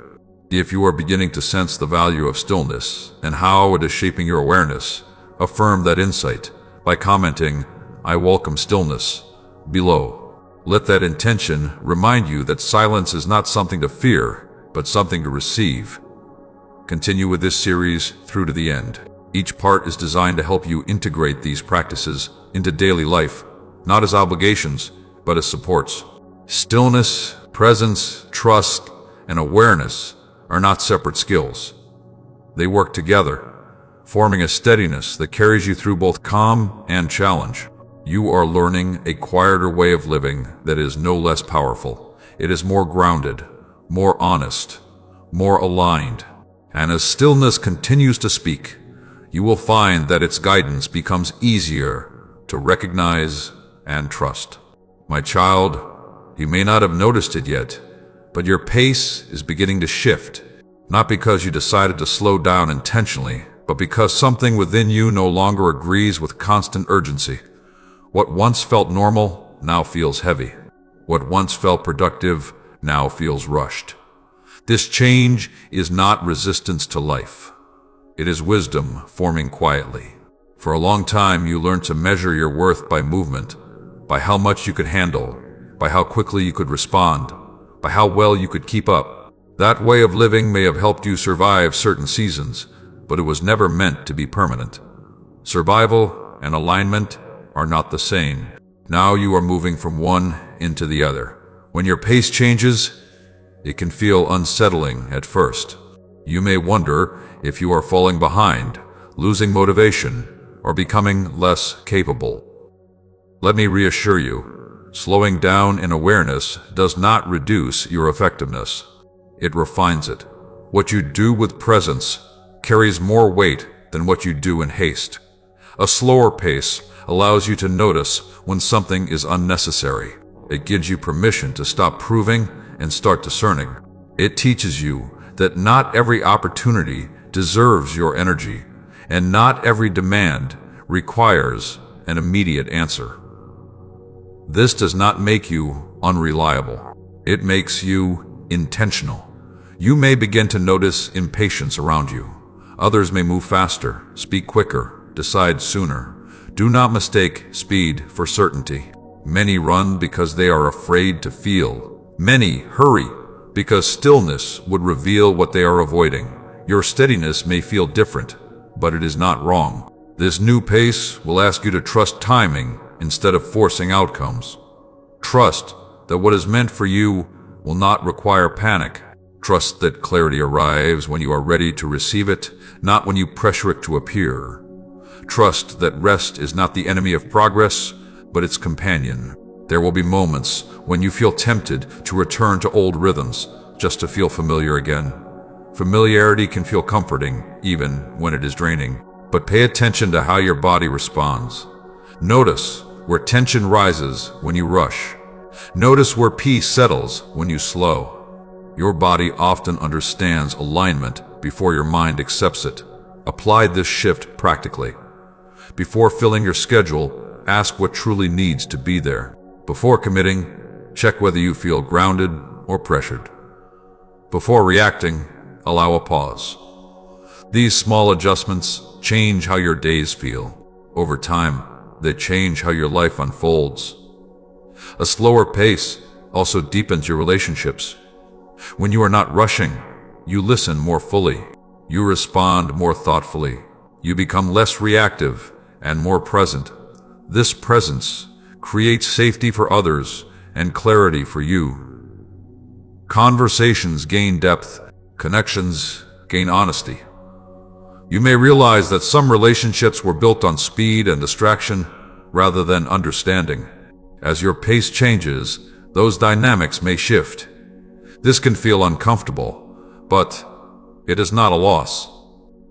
If you are beginning to sense the value of stillness and how it is shaping your awareness, affirm that insight by commenting, "I welcome stillness," below. Let that intention remind you that silence is not something to fear, but something to receive. Continue with this series through to the end. Each part is designed to help you integrate these practices into daily life, not as obligations, but as supports. Stillness, presence, trust, and awareness are not separate skills. They work together, forming a steadiness that carries you through both calm and challenge. You are learning a quieter way of living that is no less powerful. It is more grounded, more honest, more aligned. And as stillness continues to speak, you will find that its guidance becomes easier to recognize and trust. My child, you may not have noticed it yet, but your pace is beginning to shift, not because you decided to slow down intentionally, but because something within you no longer agrees with constant urgency. What once felt normal now feels heavy. What once felt productive now feels rushed. This change is not resistance to life. It is wisdom forming quietly. For a long time, you learned to measure your worth by movement, by how much you could handle, by how quickly you could respond, by how well you could keep up. That way of living may have helped you survive certain seasons, but it was never meant to be permanent. Survival and alignment are not the same. Now you are moving from one into the other. When your pace changes, it can feel unsettling at first. You may wonder if you are falling behind, losing motivation, or becoming less capable. Let me reassure you, slowing down in awareness does not reduce your effectiveness. It refines it. What you do with presence carries more weight than what you do in haste. A slower pace allows you to notice when something is unnecessary. It gives you permission to stop proving and start discerning. It teaches you that not every opportunity deserves your energy, and not every demand requires an immediate answer. This does not make you unreliable. It makes you intentional. You may begin to notice impatience around you. Others may move faster, speak quicker, decide sooner. Do not mistake speed for certainty. Many run because they are afraid to feel. Many hurry because stillness would reveal what they are avoiding. Your steadiness may feel different, but it is not wrong. This new pace will ask you to trust timing instead of forcing outcomes. Trust that what is meant for you will not require panic. Trust that clarity arrives when you are ready to receive it, not when you pressure it to appear. Trust that rest is not the enemy of progress, but its companion. There will be moments when you feel tempted to return to old rhythms just to feel familiar again. Familiarity can feel comforting, even when it is draining. But pay attention to how your body responds. Notice where tension rises when you rush. Notice where peace settles when you slow. Your body often understands alignment before your mind accepts it. Apply this shift practically. Before filling your schedule, ask what truly needs to be there. Before committing, check whether you feel grounded or pressured. Before reacting, allow a pause. These small adjustments change how your days feel. Over time, they change how your life unfolds. A slower pace also deepens your relationships. When you are not rushing, you listen more fully. You respond more thoughtfully. You become less reactive and more present. This presence creates safety for others and clarity for you. Conversations gain depth. Connections gain honesty. You may realize that some relationships were built on speed and distraction rather than understanding. As your pace changes, those dynamics may shift. This can feel uncomfortable, but it is not a loss.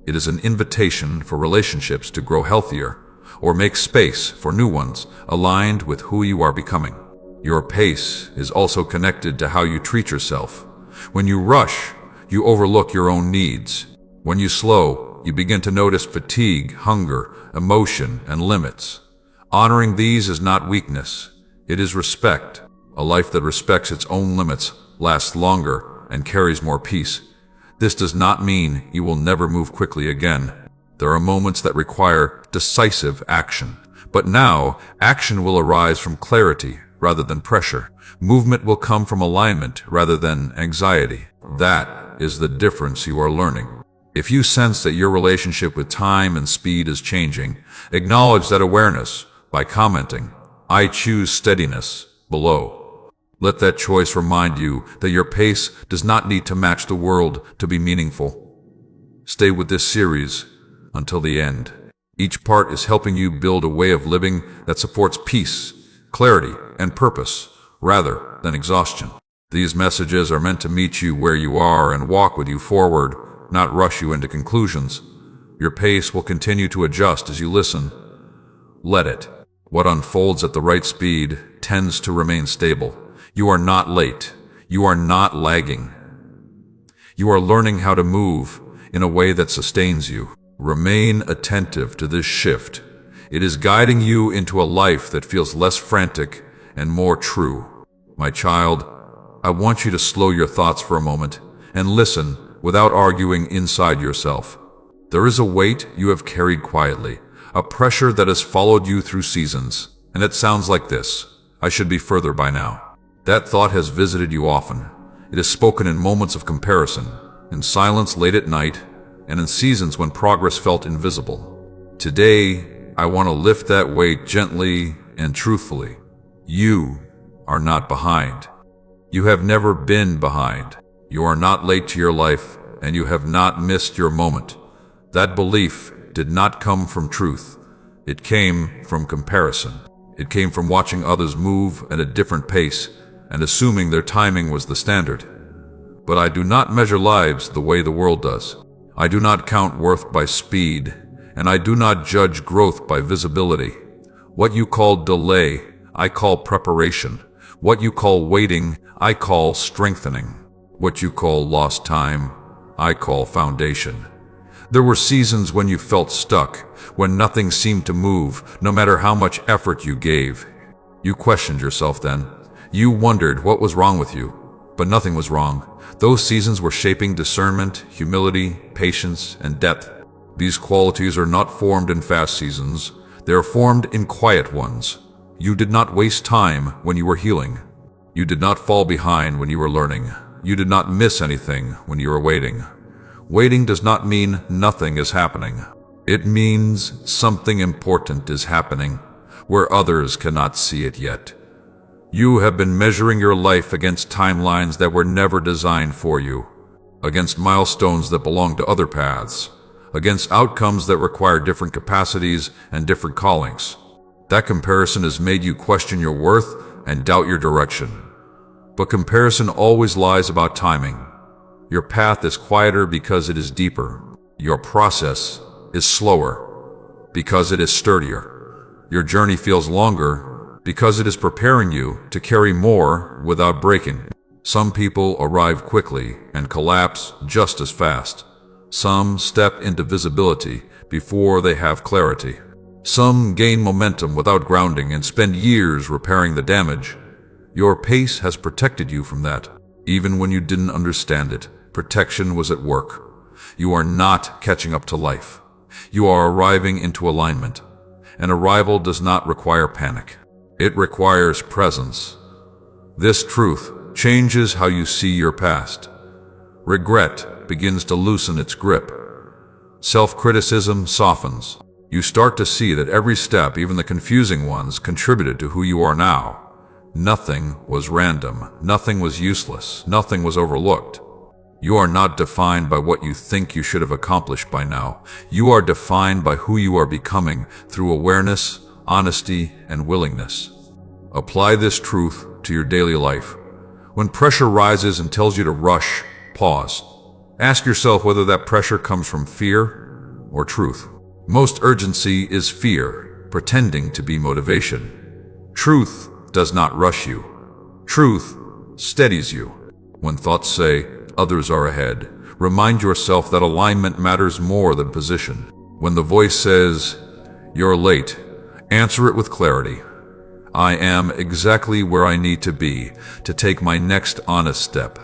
It is an invitation for relationships to grow healthier or make space for new ones aligned with who you are becoming. Your pace is also connected to how you treat yourself. When you rush, you overlook your own needs. When you slow, you begin to notice fatigue, hunger, emotion, and limits. Honoring these is not weakness. It is respect. A life that respects its own limits lasts longer and carries more peace. This does not mean you will never move quickly again. There are moments that require decisive action. But now, action will arise from clarity rather than pressure. Movement will come from alignment rather than anxiety. That is the difference you are learning. If you sense that your relationship with time and speed is changing, acknowledge that awareness by commenting, "I choose steadiness," below. Let that choice remind you that your pace does not need to match the world to be meaningful. Stay with this series until the end. Each part is helping you build a way of living that supports peace, clarity, and purpose, rather than exhaustion. These messages are meant to meet you where you are and walk with you forward, not rush you into conclusions. Your pace will continue to adjust as you listen. Let it. What unfolds at the right speed tends to remain stable. You are not late. You are not lagging. You are learning how to move in a way that sustains you. Remain attentive to this shift. It is guiding you into a life that feels less frantic and more true. My child, I want you to slow your thoughts for a moment and listen without arguing inside yourself. There is a weight you have carried quietly, a pressure that has followed you through seasons, and it sounds like this: I should be further by now. That thought has visited you often. It is spoken in moments of comparison, in silence late at night, and in seasons when progress felt invisible. Today, I want to lift that weight gently and truthfully. You are not behind. You have never been behind. You are not late to your life, and you have not missed your moment. That belief did not come from truth. It came from comparison. It came from watching others move at a different pace and assuming their timing was the standard. But I do not measure lives the way the world does. I do not count worth by speed, and I do not judge growth by visibility. What you call delay, I call preparation. What you call waiting, I call strengthening. What you call lost time, I call foundation. There were seasons when you felt stuck, when nothing seemed to move, no matter how much effort you gave. You questioned yourself then. You wondered what was wrong with you, but nothing was wrong. Those seasons were shaping discernment, humility, patience, and depth. These qualities are not formed in fast seasons. They are formed in quiet ones. You did not waste time when you were healing. You did not fall behind when you were learning. You did not miss anything when you were waiting. Waiting does not mean nothing is happening. It means something important is happening where others cannot see it yet. You have been measuring your life against timelines that were never designed for you, against milestones that belong to other paths, against outcomes that require different capacities and different callings. That comparison has made you question your worth and doubt your direction. But comparison always lies about timing. Your path is quieter because it is deeper. Your process is slower because it is sturdier. Your journey feels longer because it is preparing you to carry more without breaking. Some people arrive quickly and collapse just as fast. Some step into visibility before they have clarity. Some gain momentum without grounding and spend years repairing the damage. Your pace has protected you from that. Even when you didn't understand it, protection was at work. You are not catching up to life. You are arriving into alignment. An arrival does not require panic. It requires presence. This truth changes how you see your past. Regret begins to loosen its grip. Self-criticism softens. You start to see that every step, even the confusing ones, contributed to who you are now. Nothing was random. Nothing was useless. Nothing was overlooked. You are not defined by what you think you should have accomplished by now. You are defined by who you are becoming through awareness, honesty, and willingness. Apply this truth to your daily life. When pressure rises and tells you to rush, pause. Ask yourself whether that pressure comes from fear or truth. Most urgency is fear, pretending to be motivation. Truth does not rush you. Truth steadies you. When thoughts say, others are ahead, remind yourself that alignment matters more than position. When the voice says, you're late, answer it with clarity. I am exactly where I need to be to take my next honest step.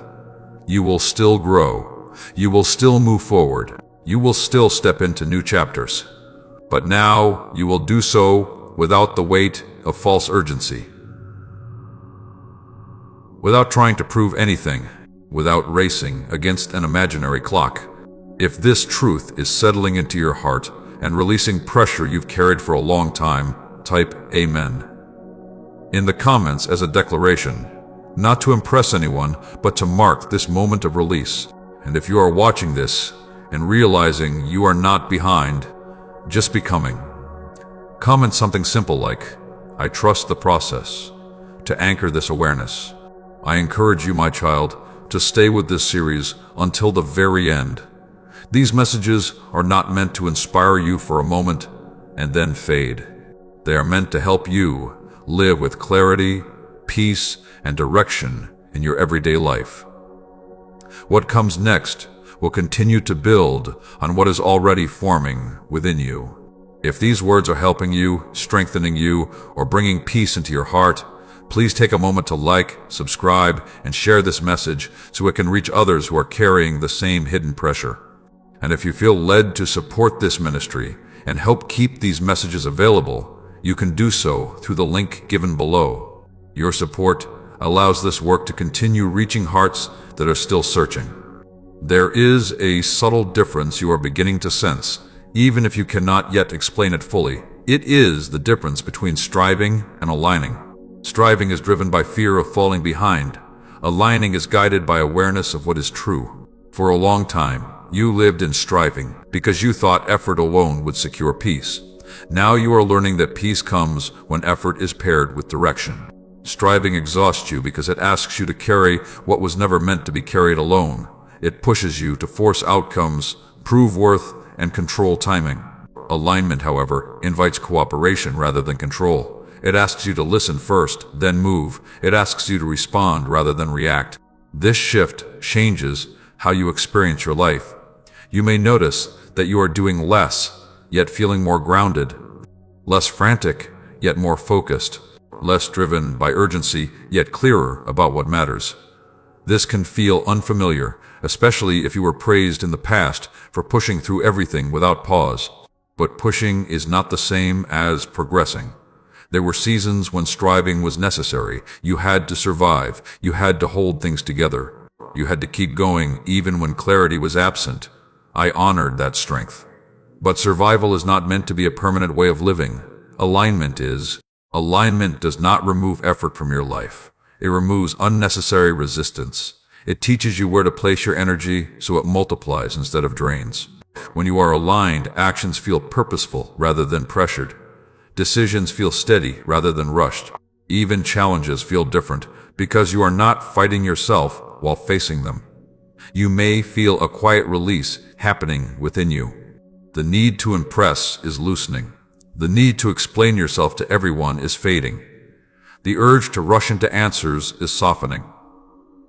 You will still grow. You will still move forward. You will still step into new chapters. But now you will do so without the weight of false urgency. Without trying to prove anything, without racing against an imaginary clock. If this truth is settling into your heart and releasing pressure you've carried for a long time, type Amen in the comments as a declaration, not to impress anyone, but to mark this moment of release. And if you are watching this and realizing you are not behind, just becoming. Comment something simple like, "I trust the process," to anchor this awareness. I encourage you, my child, to stay with this series until the very end. These messages are not meant to inspire you for a moment and then fade. They are meant to help you live with clarity, peace, and direction in your everyday life. What comes next will continue to build on what is already forming within you. If these words are helping you, strengthening you, or bringing peace into your heart, please take a moment to like, subscribe, and share this message so it can reach others who are carrying the same hidden pressure. And if you feel led to support this ministry and help keep these messages available, you can do so through the link given below. Your support allows this work to continue reaching hearts that are still searching. There is a subtle difference you are beginning to sense, even if you cannot yet explain it fully. It is the difference between striving and aligning. Striving is driven by fear of falling behind. Aligning is guided by awareness of what is true. For a long time, you lived in striving because you thought effort alone would secure peace. Now you are learning that peace comes when effort is paired with direction. Striving exhausts you because it asks you to carry what was never meant to be carried alone. It pushes you to force outcomes, prove worth, and control timing. Alignment, however, invites cooperation rather than control. It asks you to listen first, then move. It asks you to respond rather than react. This shift changes how you experience your life. You may notice that you are doing less, yet feeling more grounded, less frantic, yet more focused, less driven by urgency, yet clearer about what matters. This can feel unfamiliar, especially if you were praised in the past for pushing through everything without pause. But pushing is not the same as progressing. There were seasons when striving was necessary. You had to survive. You had to hold things together. You had to keep going even when clarity was absent. I honored that strength. But survival is not meant to be a permanent way of living. Alignment is. Alignment does not remove effort from your life. It removes unnecessary resistance. It teaches you where to place your energy so it multiplies instead of drains. When you are aligned, actions feel purposeful rather than pressured. Decisions feel steady rather than rushed. Even challenges feel different because you are not fighting yourself while facing them. You may feel a quiet release happening within you. The need to impress is loosening. The need to explain yourself to everyone is fading. The urge to rush into answers is softening.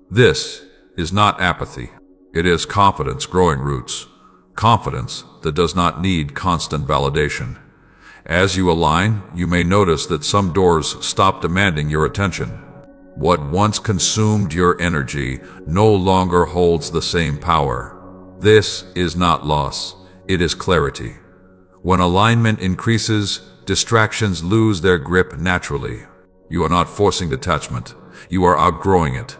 This is not apathy. It is confidence growing roots. Confidence that does not need constant validation. As you align, you may notice that some doors stop demanding your attention. What once consumed your energy no longer holds the same power. This is not loss, it is clarity. When alignment increases, distractions lose their grip naturally. You are not forcing detachment, you are outgrowing it.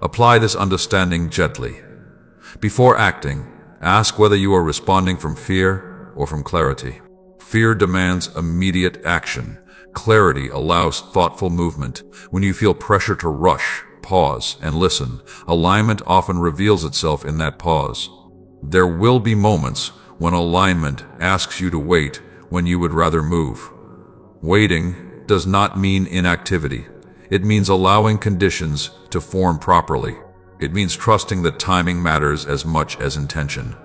Apply this understanding gently. Before acting, ask whether you are responding from fear or from clarity. Fear demands immediate action. Clarity allows thoughtful movement. When you feel pressure to rush, pause, and listen, alignment often reveals itself in that pause. There will be moments when alignment asks you to wait when you would rather move. Waiting does not mean inactivity. It means allowing conditions to form properly. It means trusting that timing matters as much as intention.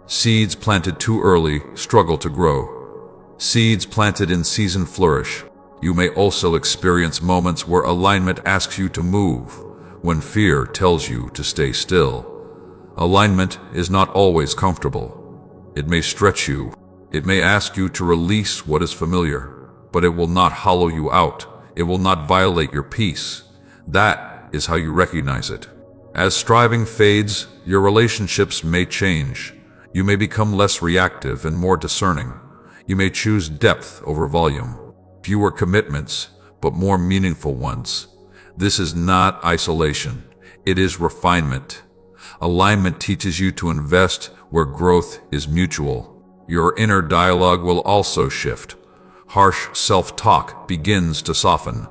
Seeds planted too early struggle to grow. Seeds planted in season flourish. You may also experience moments where alignment asks you to move, when fear tells you to stay still. Alignment is not always comfortable. It may stretch you. It may ask you to release what is familiar, but it will not hollow you out. It will not violate your peace. That is how you recognize it. As striving fades, your relationships may change. You may become less reactive and more discerning. You may choose depth over volume, fewer commitments, but more meaningful ones. This is not isolation. It is refinement. Alignment teaches you to invest where growth is mutual. Your inner dialogue will also shift. Harsh self-talk begins to soften.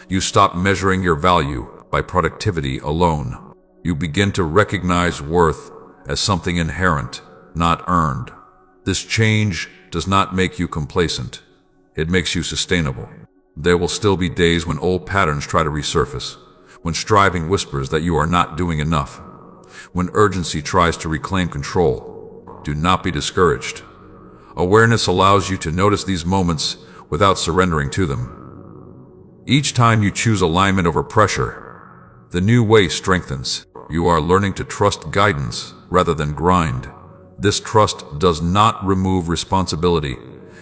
You stop measuring your value by productivity alone. You begin to recognize worth as something inherent, not earned. This change does not make you complacent. It makes you sustainable. There will still be days when old patterns try to resurface, when striving whispers that you are not doing enough, when urgency tries to reclaim control. Do not be discouraged. Awareness allows you to notice these moments without surrendering to them. Each time you choose alignment over pressure, the new way strengthens. You are learning to trust guidance rather than grind. This trust does not remove responsibility.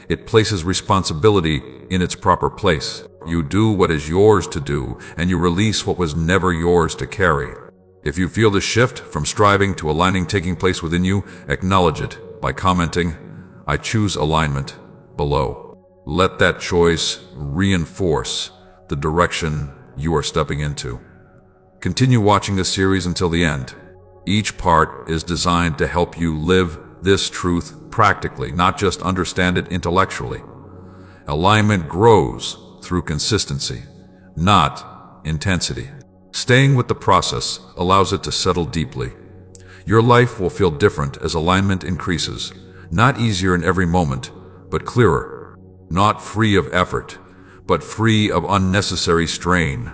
It places responsibility in its proper place. You do what is yours to do, and you release what was never yours to carry. If you feel the shift from striving to aligning taking place within you, acknowledge it by commenting, "I choose alignment," below. Let that choice reinforce the direction you are stepping into. Continue watching this series until the end. Each part is designed to help you live this truth practically, not just understand it intellectually. Alignment grows through consistency, not intensity. Staying with the process allows it to settle deeply. Your life will feel different as alignment increases, not easier in every moment, but clearer. Not free of effort, but free of unnecessary strain.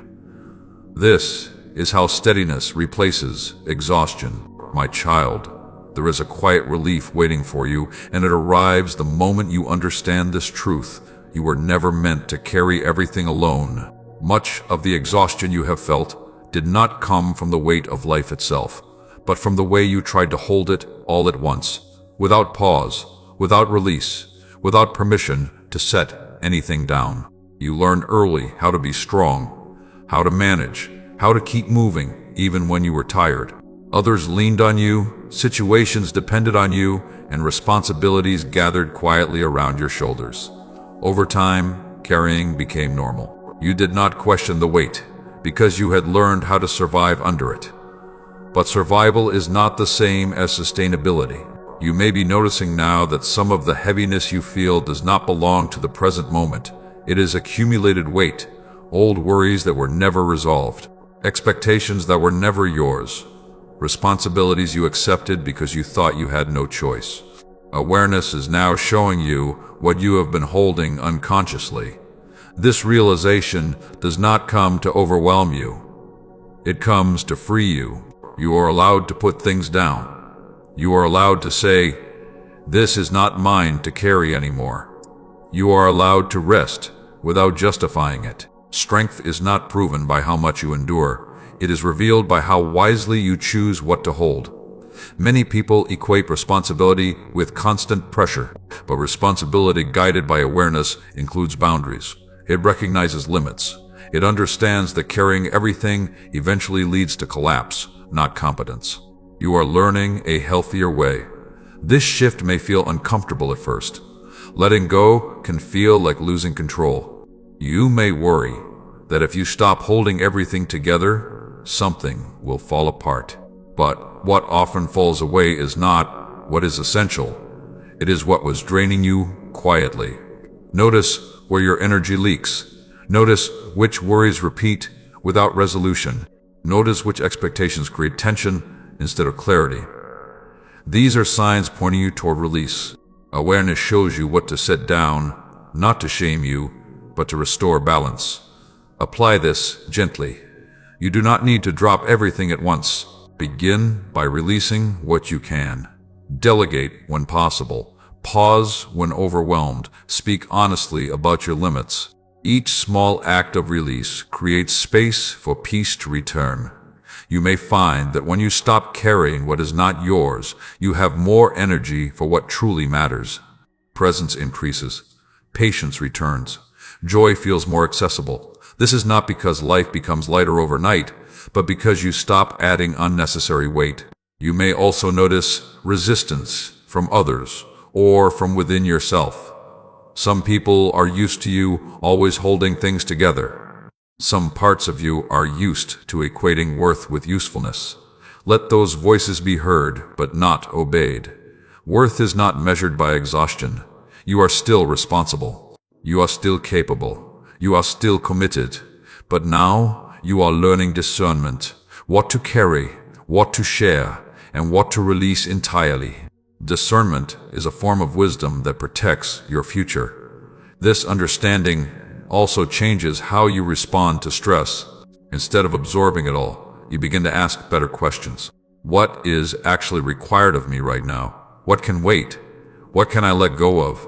This is how steadiness replaces exhaustion. My child, there is a quiet relief waiting for you, and it arrives the moment you understand this truth. You were never meant to carry everything alone. Much of the exhaustion you have felt did not come from the weight of life itself, but from the way you tried to hold it all at once, without pause, without release, without permission to set anything down. You learned early how to be strong, how to manage, how to keep moving even when you were tired. Others leaned on you, situations depended on you, and responsibilities gathered quietly around your shoulders. Over time, carrying became normal. You did not question the weight, because you had learned how to survive under it. But survival is not the same as sustainability. You may be noticing now that some of the heaviness you feel does not belong to the present moment. It is accumulated weight, old worries that were never resolved, expectations that were never yours, responsibilities you accepted because you thought you had no choice. Awareness is now showing you what you have been holding unconsciously. This realization does not come to overwhelm you. It comes to free you. You are allowed to put things down. You are allowed to say, "This is not mine to carry anymore." You are allowed to rest without justifying it. Strength is not proven by how much you endure. It is revealed by how wisely you choose what to hold. Many people equate responsibility with constant pressure, but responsibility guided by awareness includes boundaries. It recognizes limits. It understands that carrying everything eventually leads to collapse, not competence. You are learning a healthier way. This shift may feel uncomfortable at first. Letting go can feel like losing control. You may worry that if you stop holding everything together, something will fall apart. But what often falls away is not what is essential. It is what was draining you quietly. Notice where your energy leaks. Notice which worries repeat without resolution. Notice which expectations create tension instead of clarity. These are signs pointing you toward release. Awareness shows you what to set down, not to shame you, but to restore balance. Apply this gently. You do not need to drop everything at once. Begin by releasing what you can. Delegate when possible. Pause when overwhelmed. Speak honestly about your limits. Each small act of release creates space for peace to return. You may find that when you stop carrying what is not yours, you have more energy for what truly matters. Presence increases. Patience returns. Joy feels more accessible. This is not because life becomes lighter overnight, but because you stop adding unnecessary weight. You may also notice resistance from others or from within yourself. Some people are used to you always holding things together. Some parts of you are used to equating worth with usefulness. Let those voices be heard, but not obeyed. Worth is not measured by exhaustion. You are still responsible. You are still capable. You are still committed. But now you are learning discernment, what to carry, what to share, and what to release entirely. Discernment is a form of wisdom that protects your future. This understanding also changes how you respond to stress. Instead of absorbing it all, you begin to ask better questions. What is actually required of me right now? What can wait? What can I let go of?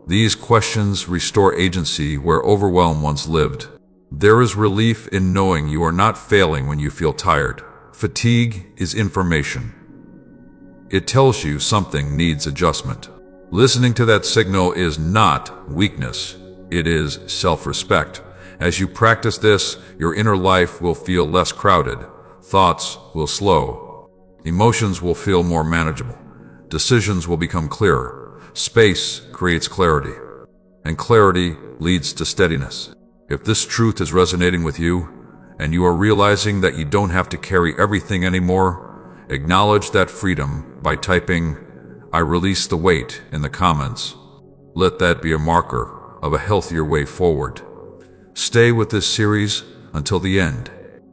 These questions restore agency where overwhelm once lived. There is relief in knowing you are not failing when you feel tired. Fatigue is information. It tells you something needs adjustment. Listening to that signal is not weakness. It is self-respect. As you practice this, your inner life will feel less crowded. Thoughts will slow. Emotions will feel more manageable. Decisions will become clearer. Space creates clarity. And clarity leads to steadiness. If this truth is resonating with you, and you are realizing that you don't have to carry everything anymore, acknowledge that freedom by typing, "I release the weight" in the comments. Let that be a marker of a healthier way forward. Stay with this series until the end.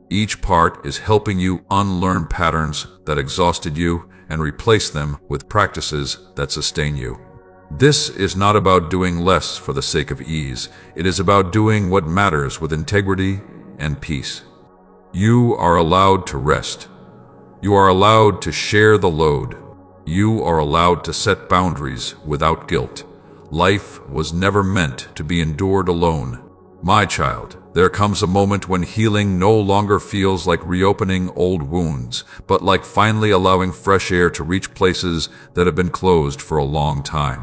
Each part is helping you unlearn patterns that exhausted you and replace them with practices that sustain you. This is not about doing less for the sake of ease. It is about doing what matters with integrity and peace. You are allowed to rest. You are allowed to share the load. You are allowed to set boundaries without guilt. Life was never meant to be endured alone. My child, there comes a moment when healing no longer feels like reopening old wounds, but like finally allowing fresh air to reach places that have been closed for a long time.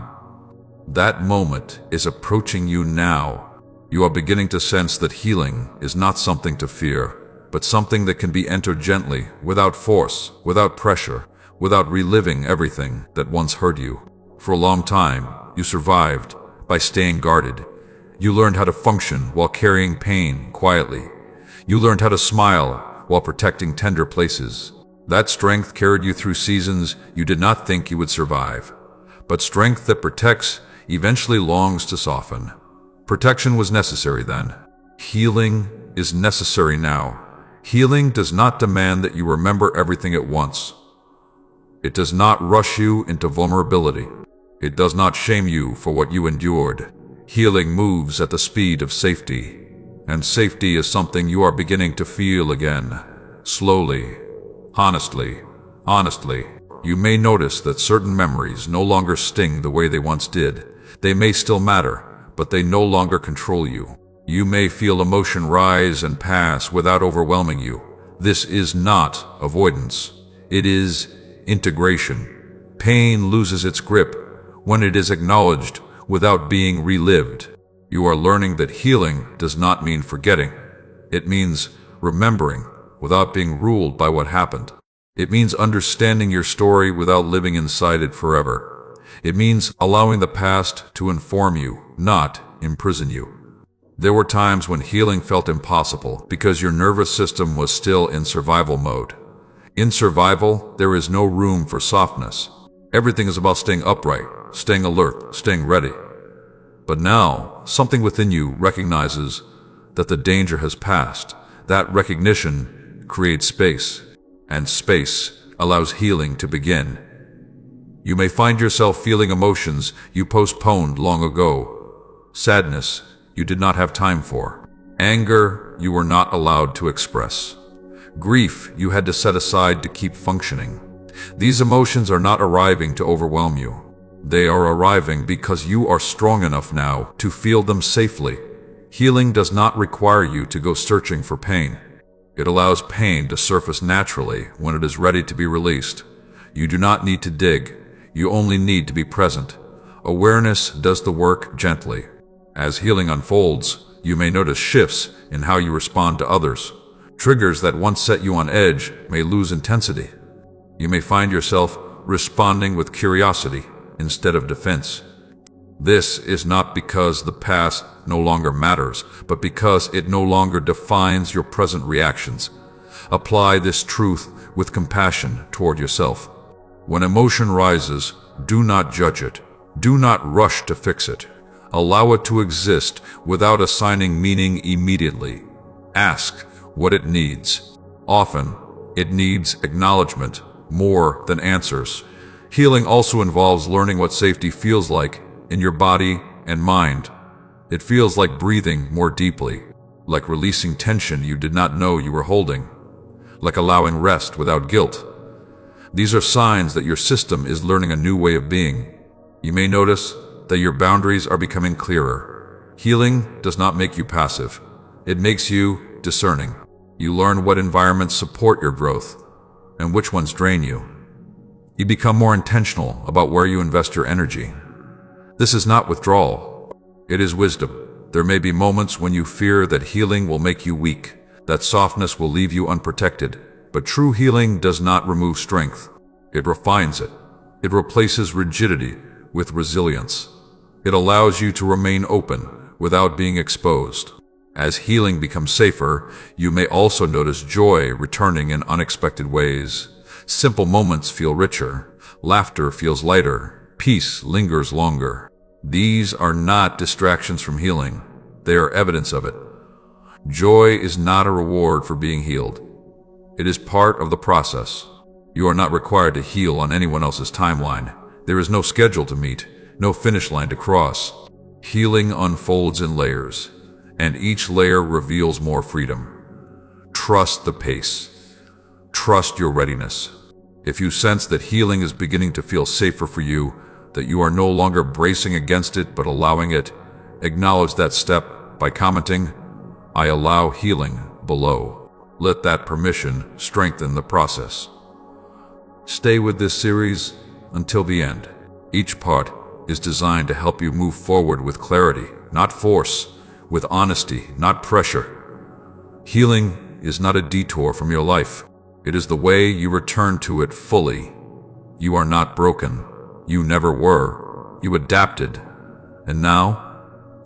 That moment is approaching you now. You are beginning to sense that healing is not something to fear, but something that can be entered gently, without force, without pressure, without reliving everything that once hurt you. For a long time, you survived by staying guarded. You learned how to function while carrying pain quietly. You learned how to smile while protecting tender places. That strength carried you through seasons you did not think you would survive. But strength that protects eventually longs to soften. Protection was necessary then. Healing is necessary now. Healing does not demand that you remember everything at once. It does not rush you into vulnerability. It does not shame you for what you endured. Healing moves at the speed of safety, and safety is something you are beginning to feel again. Slowly, honestly. You may notice that certain memories no longer sting the way they once did. They may still matter, but they no longer control you. You may feel emotion rise and pass without overwhelming you. This is not avoidance. It is integration. Pain loses its grip when it is acknowledged without being relived. You are learning that healing does not mean forgetting. It means remembering without being ruled by what happened. It means understanding your story without living inside it forever. It means allowing the past to inform you, not imprison you. There were times when healing felt impossible because your nervous system was still in survival mode. In survival, there is no room for softness. Everything is about staying upright, staying alert, staying ready. But now, something within you recognizes that the danger has passed. That recognition creates space, and space allows healing to begin. You may find yourself feeling emotions you postponed long ago. Sadness you did not have time for. Anger you were not allowed to express. Grief you had to set aside to keep functioning. These emotions are not arriving to overwhelm you. They are arriving because you are strong enough now to feel them safely. Healing does not require you to go searching for pain. It allows pain to surface naturally when it is ready to be released. You do not need to dig. You only need to be present. Awareness does the work gently. As healing unfolds, you may notice shifts in how you respond to others. Triggers that once set you on edge may lose intensity. You may find yourself responding with curiosity instead of defense. This is not because the past no longer matters, but because it no longer defines your present reactions. Apply this truth with compassion toward yourself. When emotion rises, do not judge it. Do not rush to fix it. Allow it to exist without assigning meaning immediately. Ask what it needs. Often, it needs acknowledgement more than answers. Healing also involves learning what safety feels like in your body and mind. It feels like breathing more deeply, like releasing tension you did not know you were holding, like allowing rest without guilt. These are signs that your system is learning a new way of being. You may notice that your boundaries are becoming clearer. Healing does not make you passive. It makes you discerning. You learn what environments support your growth and which ones drain you. You become more intentional about where you invest your energy. This is not withdrawal. It is wisdom. There may be moments when you fear that healing will make you weak, that softness will leave you unprotected. But true healing does not remove strength. It refines it. It replaces rigidity with resilience. It allows you to remain open without being exposed. As healing becomes safer, you may also notice joy returning in unexpected ways. Simple moments feel richer. Laughter feels lighter. Peace lingers longer. These are not distractions from healing. They are evidence of it. Joy is not a reward for being healed. It is part of the process. You are not required to heal on anyone else's timeline. There is no schedule to meet, no finish line to cross. Healing unfolds in layers, and each layer reveals more freedom. Trust the pace. Trust your readiness. If you sense that healing is beginning to feel safer for you, that you are no longer bracing against it but allowing it, acknowledge that step by commenting, "I allow healing," below. Let that permission strengthen the process. Stay with this series until the end. Each part is designed to help you move forward with clarity, not force, with honesty, not pressure. Healing is not a detour from your life. It is the way you return to it fully. You are not broken. You never were. You adapted. And now,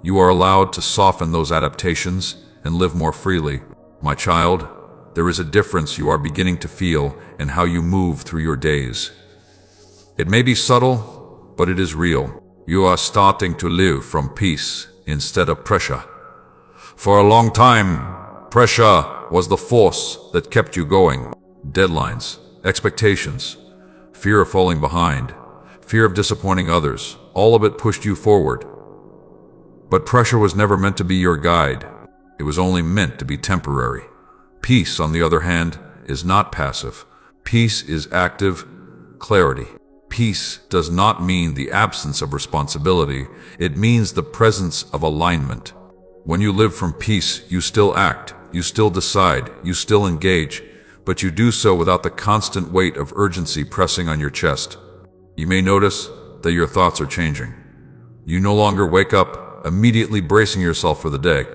you are allowed to soften those adaptations and live more freely. My child, there is a difference you are beginning to feel in how you move through your days. It may be subtle, but it is real. You are starting to live from peace instead of pressure. For a long time, pressure was the force that kept you going. Deadlines, expectations, fear of falling behind, fear of disappointing others, all of it pushed you forward. But pressure was never meant to be your guide. It was only meant to be temporary. Peace, on the other hand, is not passive. Peace is active clarity. Peace does not mean the absence of responsibility. It means the presence of alignment. When you live from peace, you still act, you still decide, you still engage, but you do so without the constant weight of urgency pressing on your chest. You may notice that your thoughts are changing. You no longer wake up immediately bracing yourself for the day.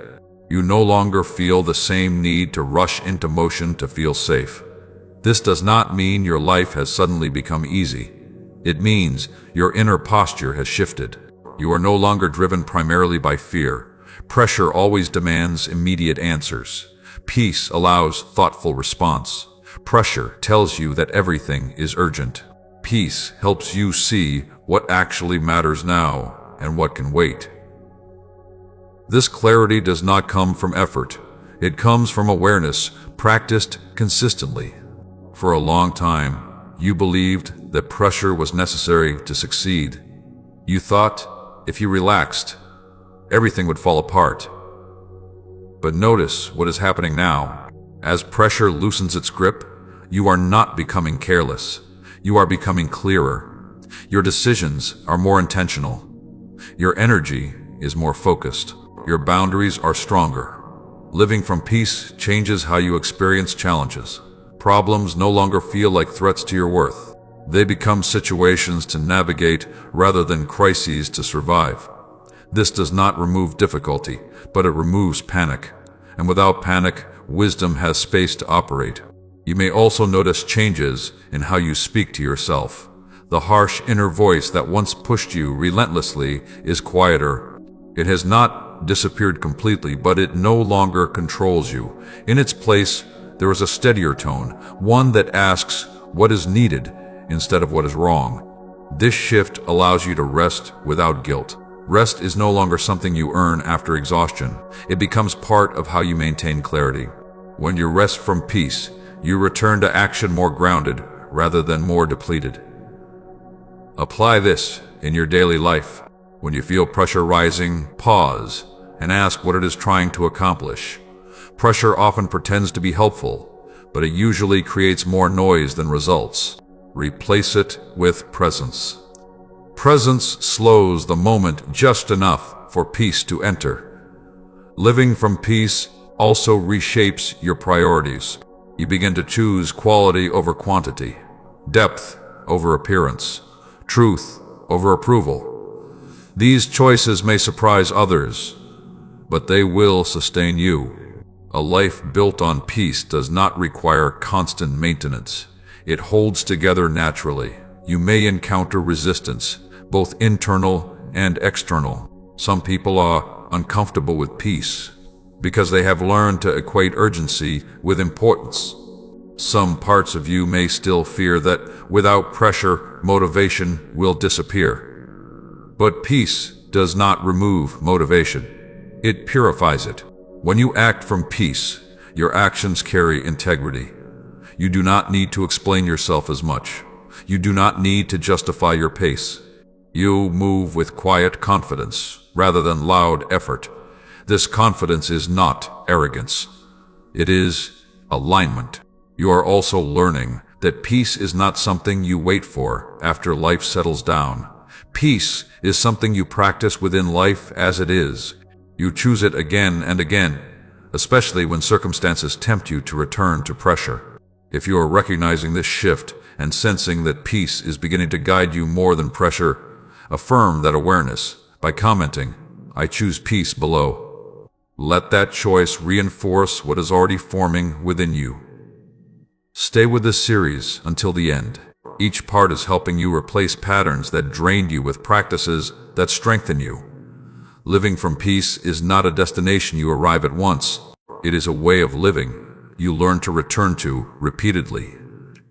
You no longer feel the same need to rush into motion to feel safe. This does not mean your life has suddenly become easy. It means your inner posture has shifted. You are no longer driven primarily by fear. Pressure always demands immediate answers. Peace allows thoughtful response. Pressure tells you that everything is urgent. Peace helps you see what actually matters now and what can wait. This clarity does not come from effort. It comes from awareness practiced consistently. For a long time, you believed that pressure was necessary to succeed. You thought if you relaxed, everything would fall apart. But notice what is happening now. As pressure loosens its grip, you are not becoming careless. You are becoming clearer. Your decisions are more intentional. Your energy is more focused. Your boundaries are stronger. Living from peace changes how you experience challenges. Problems no longer feel like threats to your worth. They become situations to navigate rather than crises to survive. This does not remove difficulty, but it removes panic. And without panic, wisdom has space to operate. You may also notice changes in how you speak to yourself. The harsh inner voice that once pushed you relentlessly is quieter. It has not disappeared completely, but it no longer controls you. In its place, there is a steadier tone, one that asks what is needed instead of what is wrong. This shift allows you to rest without guilt. Rest is no longer something you earn after exhaustion. It becomes part of how you maintain clarity. When you rest from peace, you return to action more grounded rather than more depleted. Apply this in your daily life. When you feel pressure rising, pause and ask what it is trying to accomplish. Pressure often pretends to be helpful, but it usually creates more noise than results. Replace it with presence. Presence slows the moment just enough for peace to enter. Living from peace also reshapes your priorities. You begin to choose quality over quantity, depth over appearance, truth over approval. These choices may surprise others, but they will sustain you. A life built on peace does not require constant maintenance. It holds together naturally. You may encounter resistance, both internal and external. Some people are uncomfortable with peace because they have learned to equate urgency with importance. Some parts of you may still fear that without pressure, motivation will disappear. But peace does not remove motivation. It purifies it. When you act from peace, your actions carry integrity. You do not need to explain yourself as much. You do not need to justify your pace. You move with quiet confidence rather than loud effort. This confidence is not arrogance. It is alignment. You are also learning that peace is not something you wait for after life settles down. Peace is something you practice within life as it is. You choose it again and again, especially when circumstances tempt you to return to pressure. If you are recognizing this shift and sensing that peace is beginning to guide you more than pressure, affirm that awareness by commenting, "I choose peace," below. Let that choice reinforce what is already forming within you. Stay with this series until the end. Each part is helping you replace patterns that drained you with practices that strengthen you. Living from peace is not a destination you arrive at once. It is a way of living you learn to return to repeatedly.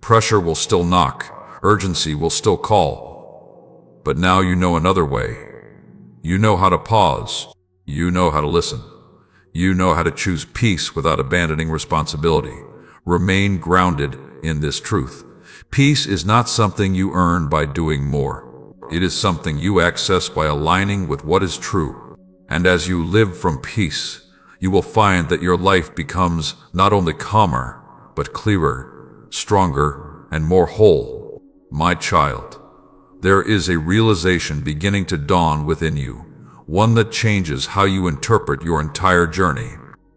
Pressure will still knock, urgency will still call. But now you know another way. You know how to pause. You know how to listen. You know how to choose peace without abandoning responsibility. Remain grounded in this truth. Peace is not something you earn by doing more. It is something you access by aligning with what is true. And as you live from peace, you will find that your life becomes not only calmer, but clearer, stronger, and more whole. My child, there is a realization beginning to dawn within you, one that changes how you interpret your entire journey.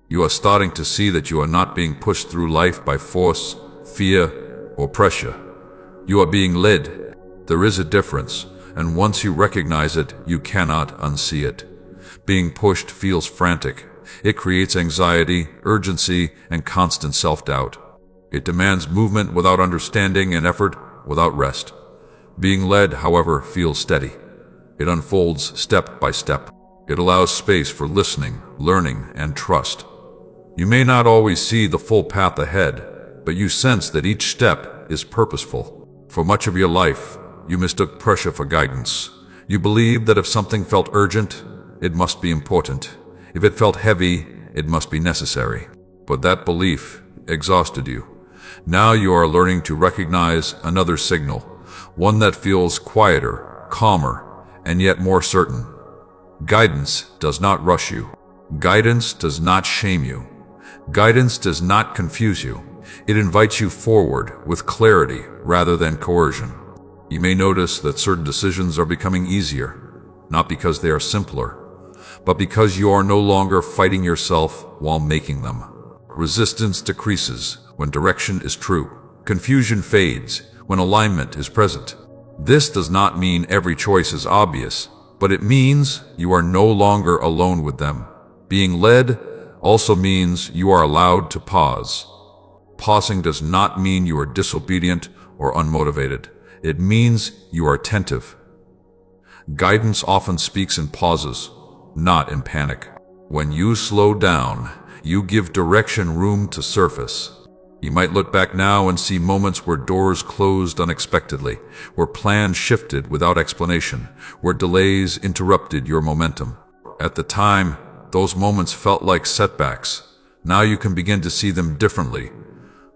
You are starting to see that you are not being pushed through life by force, fear, or pressure. You are being led. There is a difference, and once you recognize it, you cannot unsee it. Being pushed feels frantic. It creates anxiety, urgency, and constant self-doubt. It demands movement without understanding and effort without rest. Being led, however, feels steady. It unfolds step by step. It allows space for listening, learning, and trust. You may not always see the full path ahead, but you sense that each step is purposeful. For much of your life, you mistook pressure for guidance. You believed that if something felt urgent, it must be important. If it felt heavy, it must be necessary. But that belief exhausted you. Now you are learning to recognize another signal, one that feels quieter, calmer, and yet more certain. Guidance does not rush you. Guidance does not shame you. Guidance does not confuse you. It invites you forward with clarity rather than coercion. You may notice that certain decisions are becoming easier, not because they are simpler, but because you are no longer fighting yourself while making them. Resistance decreases when direction is true. Confusion fades when alignment is present. This does not mean every choice is obvious, but it means you are no longer alone with them. Being led also means you are allowed to pause. Pausing does not mean you are disobedient or unmotivated. It means you are attentive. Guidance often speaks in pauses, not in panic. When you slow down, you give direction room to surface. You might look back now and see moments where doors closed unexpectedly, where plans shifted without explanation, where delays interrupted your momentum. At the time, those moments felt like setbacks. Now you can begin to see them differently.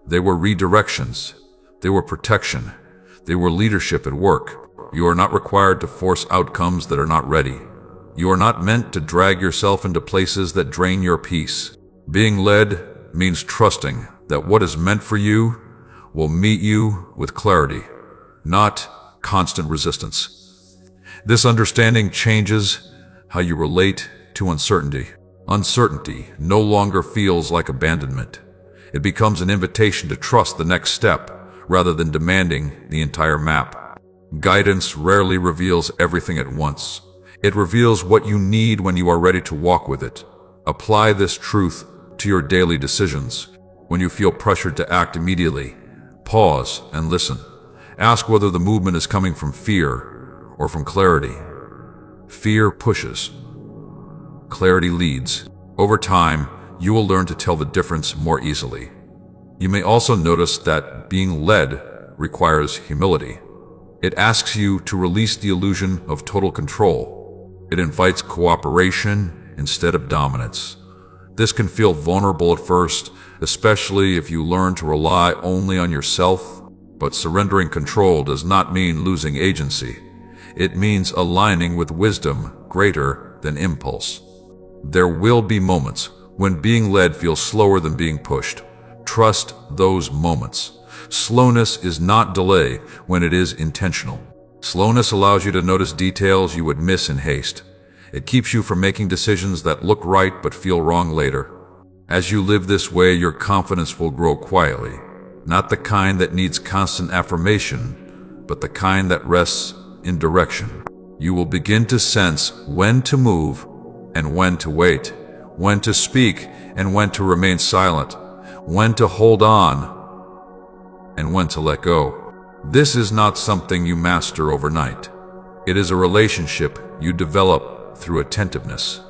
They were redirections. They were protection. They were leadership at work. you are not required to force outcomes that are not ready. You are not meant to drag yourself into places that drain your peace. Being led means trusting that what is meant for you will meet you with clarity, not constant resistance. This understanding changes how you relate to uncertainty. Uncertainty no longer feels like abandonment. It becomes an invitation to trust the next step rather than demanding the entire map. Guidance rarely reveals everything at once. It reveals what you need when you are ready to walk with it. Apply this truth to your daily decisions. When you feel pressured to act immediately, pause and listen. Ask whether the movement is coming from fear or from clarity. Fear pushes. Clarity leads. Over time, you will learn to tell the difference more easily. You may also notice that being led requires humility. It asks you to release the illusion of total control. It invites cooperation instead of dominance. This can feel vulnerable at first, especially if you learn to rely only on yourself. But surrendering control does not mean losing agency. It means aligning with wisdom greater than impulse. There will be moments when being led feels slower than being pushed. Trust those moments. Slowness is not delay when it is intentional. Slowness allows you to notice details you would miss in haste. It keeps you from making decisions that look right but feel wrong later. As you live this way, your confidence will grow quietly. Not the kind that needs constant affirmation, but the kind that rests in direction. You will begin to sense when to move and when to wait, when to speak and when to remain silent, when to hold on and when to let go. This is not something you master overnight. It is a relationship you develop through attentiveness.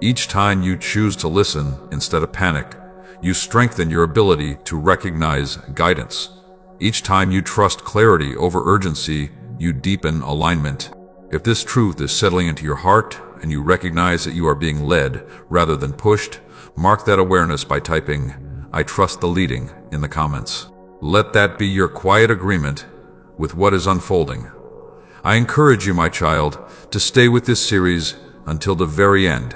Each time you choose to listen instead of panic, you strengthen your ability to recognize guidance. Each time you trust clarity over urgency, you deepen alignment. If this truth is settling into your heart and you recognize that you are being led rather than pushed, mark that awareness by typing, "I trust the leading" in the comments. Let that be your quiet agreement with what is unfolding. I encourage you, my child, to stay with this series until the very end.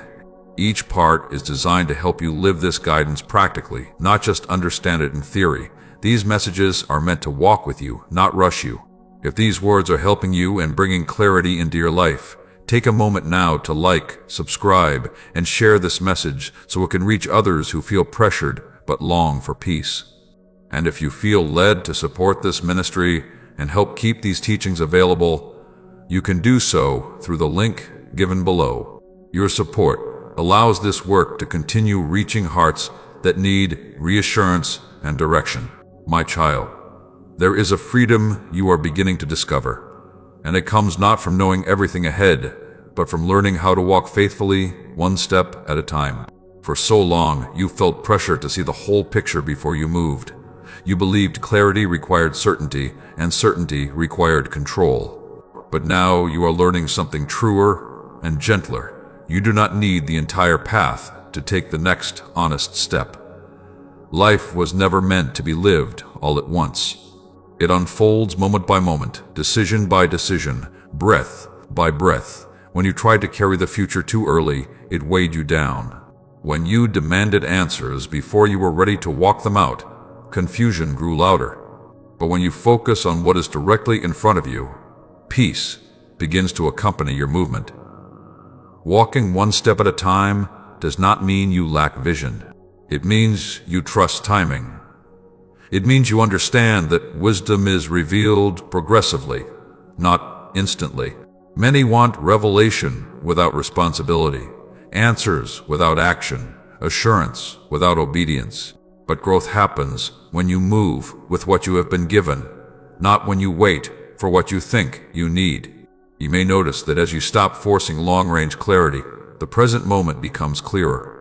Each part is designed to help you live this guidance practically, not just understand it in theory. These messages are meant to walk with you, not rush you. If these words are helping you and bringing clarity into your life, take a moment now to like, subscribe, and share this message so it can reach others who feel pressured but long for peace. And if you feel led to support this ministry and help keep these teachings available, you can do so through the link given below. Your support allows this work to continue reaching hearts that need reassurance and direction. My child, there is a freedom you are beginning to discover, and it comes not from knowing everything ahead, but from learning how to walk faithfully, one step at a time. For so long, you felt pressure to see the whole picture before you moved. You believed clarity required certainty, and certainty required control. But now you are learning something truer and gentler. You do not need the entire path to take the next honest step. Life was never meant to be lived all at once. It unfolds moment by moment, decision by decision, breath by breath. When you tried to carry the future too early, it weighed you down. When you demanded answers before you were ready to walk them out, confusion grew louder. But when you focus on what is directly in front of you, peace begins to accompany your movement. Walking one step at a time does not mean you lack vision. It means you trust timing. It means you understand that wisdom is revealed progressively, not instantly. Many want revelation without responsibility, answers without action, assurance without obedience. But growth happens when you move with what you have been given, not when you wait for what you think you need. You may notice that as you stop forcing long-range clarity, the present moment becomes clearer.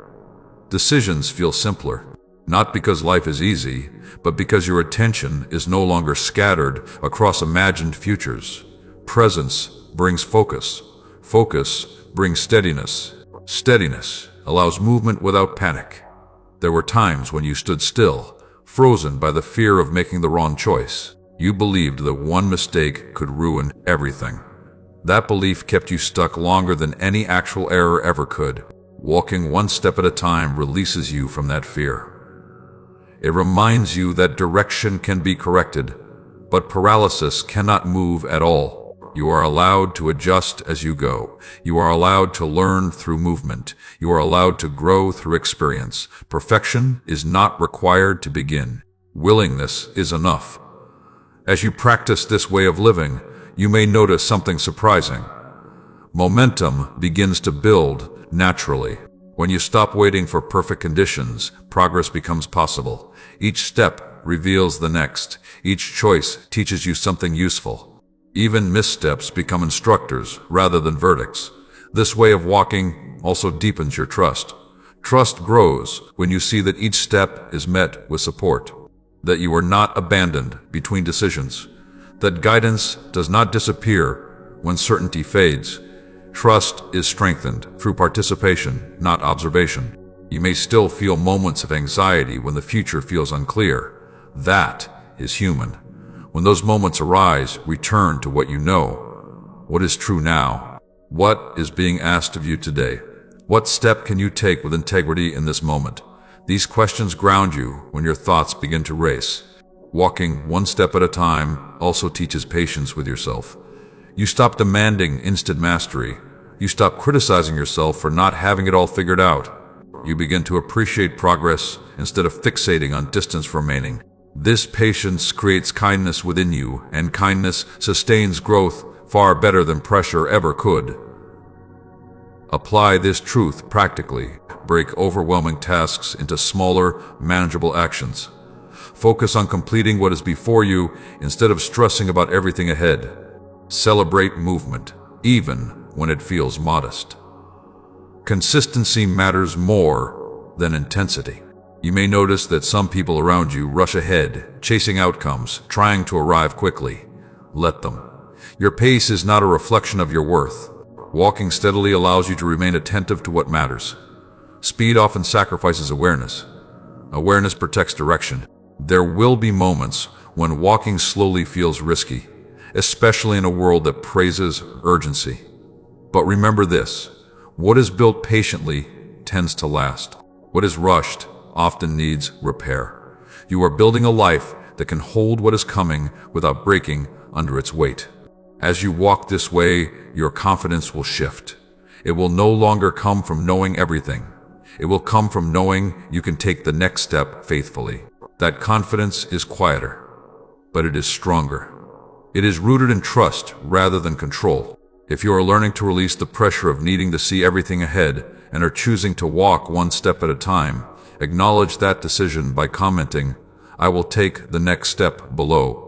Decisions feel simpler, not because life is easy, but because your attention is no longer scattered across imagined futures. Presence brings focus. Focus brings steadiness. Steadiness allows movement without panic. There were times when you stood still, frozen by the fear of making the wrong choice. You believed that one mistake could ruin everything. That belief kept you stuck longer than any actual error ever could. Walking one step at a time releases you from that fear. It reminds you that direction can be corrected, but paralysis cannot move at all. You are allowed to adjust as you go. You are allowed to learn through movement. You are allowed to grow through experience. Perfection is not required to begin. Willingness is enough. As you practice this way of living, you may notice something surprising. Momentum begins to build naturally. When you stop waiting for perfect conditions, progress becomes possible. Each step reveals the next. Each choice teaches you something useful. Even missteps become instructors rather than verdicts. This way of walking also deepens your trust. Trust grows when you see that each step is met with support, that you are not abandoned between decisions, that guidance does not disappear when certainty fades. Trust is strengthened through participation, not observation. You may still feel moments of anxiety when the future feels unclear. That is human. When those moments arise, return to what you know. What is true now? What is being asked of you today? What step can you take with integrity in this moment? These questions ground you when your thoughts begin to race. Walking one step at a time also teaches patience with yourself. You stop demanding instant mastery. You stop criticizing yourself for not having it all figured out. You begin to appreciate progress instead of fixating on distance remaining. This patience creates kindness within you, and kindness sustains growth far better than pressure ever could. Apply this truth practically. Break overwhelming tasks into smaller, manageable actions. Focus on completing what is before you instead of stressing about everything ahead. Celebrate movement, even when it feels modest. Consistency matters more than intensity. You may notice that some people around you rush ahead, chasing outcomes, trying to arrive quickly. Let them. Your pace is not a reflection of your worth. Walking steadily allows you to remain attentive to what matters. Speed often sacrifices awareness. Awareness protects direction. There will be moments when walking slowly feels risky, especially in a world that praises urgency. But remember this: what is built patiently tends to last. What is rushed often needs repair. You are building a life that can hold what is coming without breaking under its weight. As you walk this way, your confidence will shift. It will no longer come from knowing everything. It will come from knowing you can take the next step faithfully. That confidence is quieter, but it is stronger. It is rooted in trust rather than control. If you are learning to release the pressure of needing to see everything ahead and are choosing to walk one step at a time, acknowledge that decision by commenting, "I will take the next step below."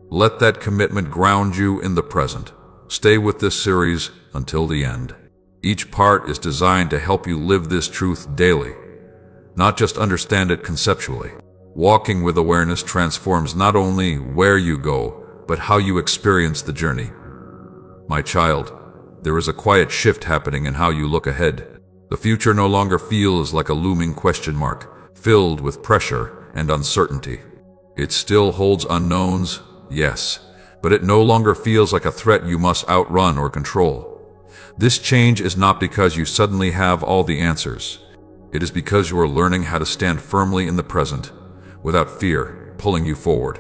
Let that commitment ground you in the present. Stay with this series until the end. Each part is designed to help you live this truth daily, not just understand it conceptually. Walking with awareness transforms not only where you go, but how you experience the journey. My child, there is a quiet shift happening in how you look ahead. The future no longer feels like a looming question mark, filled with pressure and uncertainty. It still holds unknowns, yes, but it no longer feels like a threat you must outrun or control. This change is not because you suddenly have all the answers. It is because you are learning how to stand firmly in the present, without fear pulling you forward.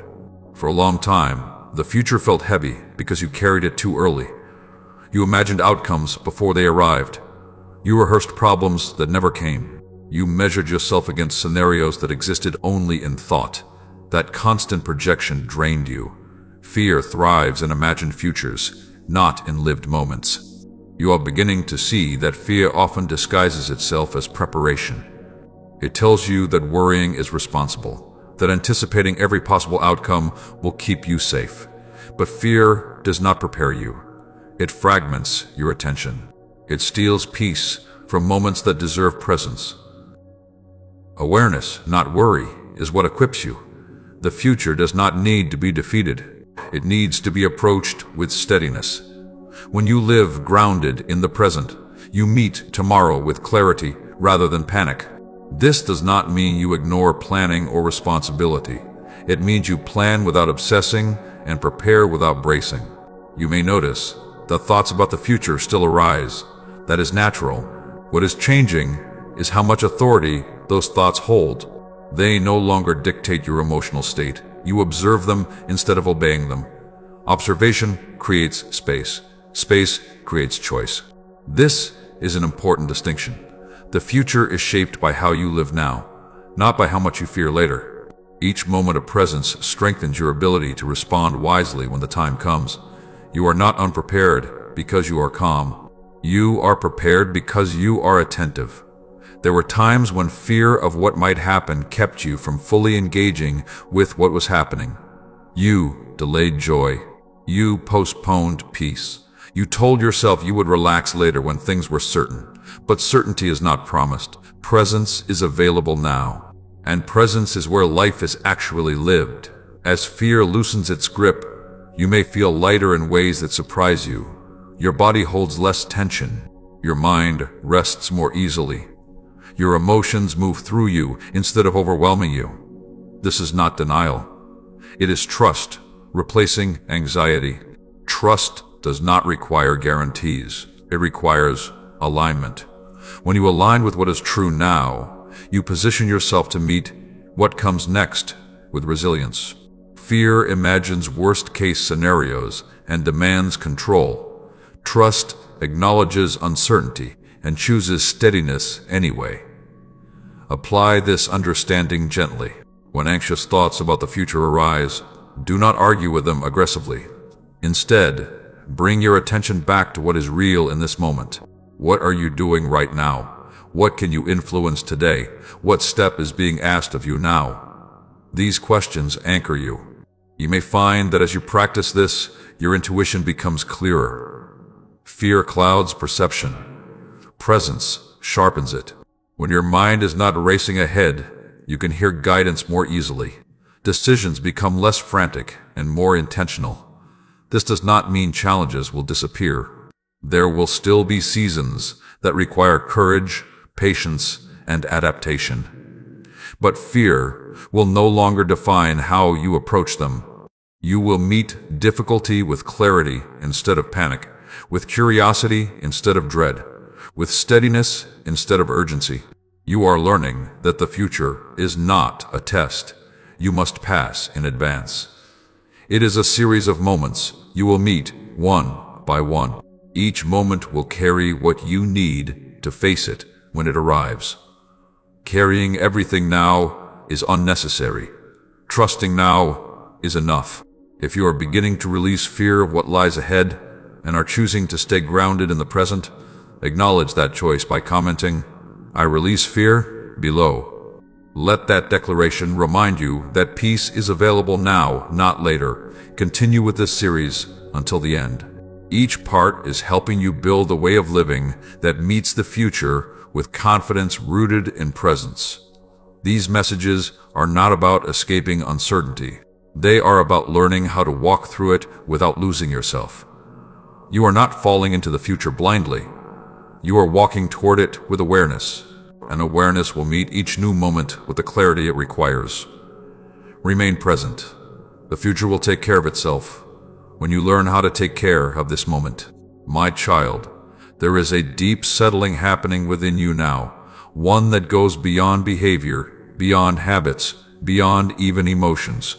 For a long time, the future felt heavy because you carried it too early. You imagined outcomes before they arrived. You rehearsed problems that never came. You measured yourself against scenarios that existed only in thought. That constant projection drained you. Fear thrives in imagined futures, not in lived moments. You are beginning to see that fear often disguises itself as preparation. It tells you that worrying is responsible, that anticipating every possible outcome will keep you safe. But fear does not prepare you. It fragments your attention. It steals peace from moments that deserve presence. Awareness, not worry, is what equips you. The future does not need to be defeated. It needs to be approached with steadiness. When you live grounded in the present, you meet tomorrow with clarity rather than panic. This does not mean you ignore planning or responsibility. It means you plan without obsessing and prepare without bracing. You may notice The thoughts about the future still arise. That is natural. What is changing is how much authority those thoughts hold. They no longer dictate your emotional state. You observe them instead of obeying them. Observation creates space. Space creates choice. This is an important distinction. The future is shaped by how you live now, not by how much you fear later. Each moment of presence strengthens your ability to respond wisely when the time comes. You are not unprepared because you are calm. You are prepared because you are attentive. There were times when fear of what might happen kept you from fully engaging with what was happening. You delayed joy. You postponed peace. You told yourself you would relax later when things were certain. But certainty is not promised. Presence is available now. And presence is where life is actually lived. As fear loosens its grip, you may feel lighter in ways that surprise you. Your body holds less tension. Your mind rests more easily. Your emotions move through you instead of overwhelming you. This is not denial. It is trust, replacing anxiety. Trust does not require guarantees. It requires alignment. When you align with what is true now, you position yourself to meet what comes next with resilience. Fear imagines worst-case scenarios and demands control. Trust acknowledges uncertainty and chooses steadiness anyway. Apply this understanding gently. When anxious thoughts about the future arise, do not argue with them aggressively. Instead, bring your attention back to what is real in this moment. What are you doing right now? What can you influence today? What step is being asked of you now? These questions anchor you. You may find that as you practice this, your intuition becomes clearer. Fear clouds perception. Presence sharpens it. When your mind is not racing ahead, you can hear guidance more easily. Decisions become less frantic and more intentional. This does not mean challenges will disappear. There will still be seasons that require courage, patience, and adaptation. But fear will no longer define how you approach them. You will meet difficulty with clarity instead of panic, with curiosity instead of dread, with steadiness instead of urgency. You are learning that the future is not a test you must pass in advance. It is a series of moments you will meet one by one. Each moment will carry what you need to face it when it arrives. Carrying everything now is unnecessary. Trusting now is enough. If you are beginning to release fear of what lies ahead and are choosing to stay grounded in the present, acknowledge that choice by commenting, "I release fear," below. Let that declaration remind you that peace is available now, not later. Continue with this series until the end. Each part is helping you build a way of living that meets the future with confidence rooted in presence. These messages are not about escaping uncertainty. They are about learning how to walk through it without losing yourself. You are not falling into the future blindly. You are walking toward it with awareness, and awareness will meet each new moment with the clarity it requires. Remain present. The future will take care of itself when you learn how to take care of this moment. My child, there is a deep settling happening within you now, one that goes beyond behavior, beyond habits, beyond even emotions.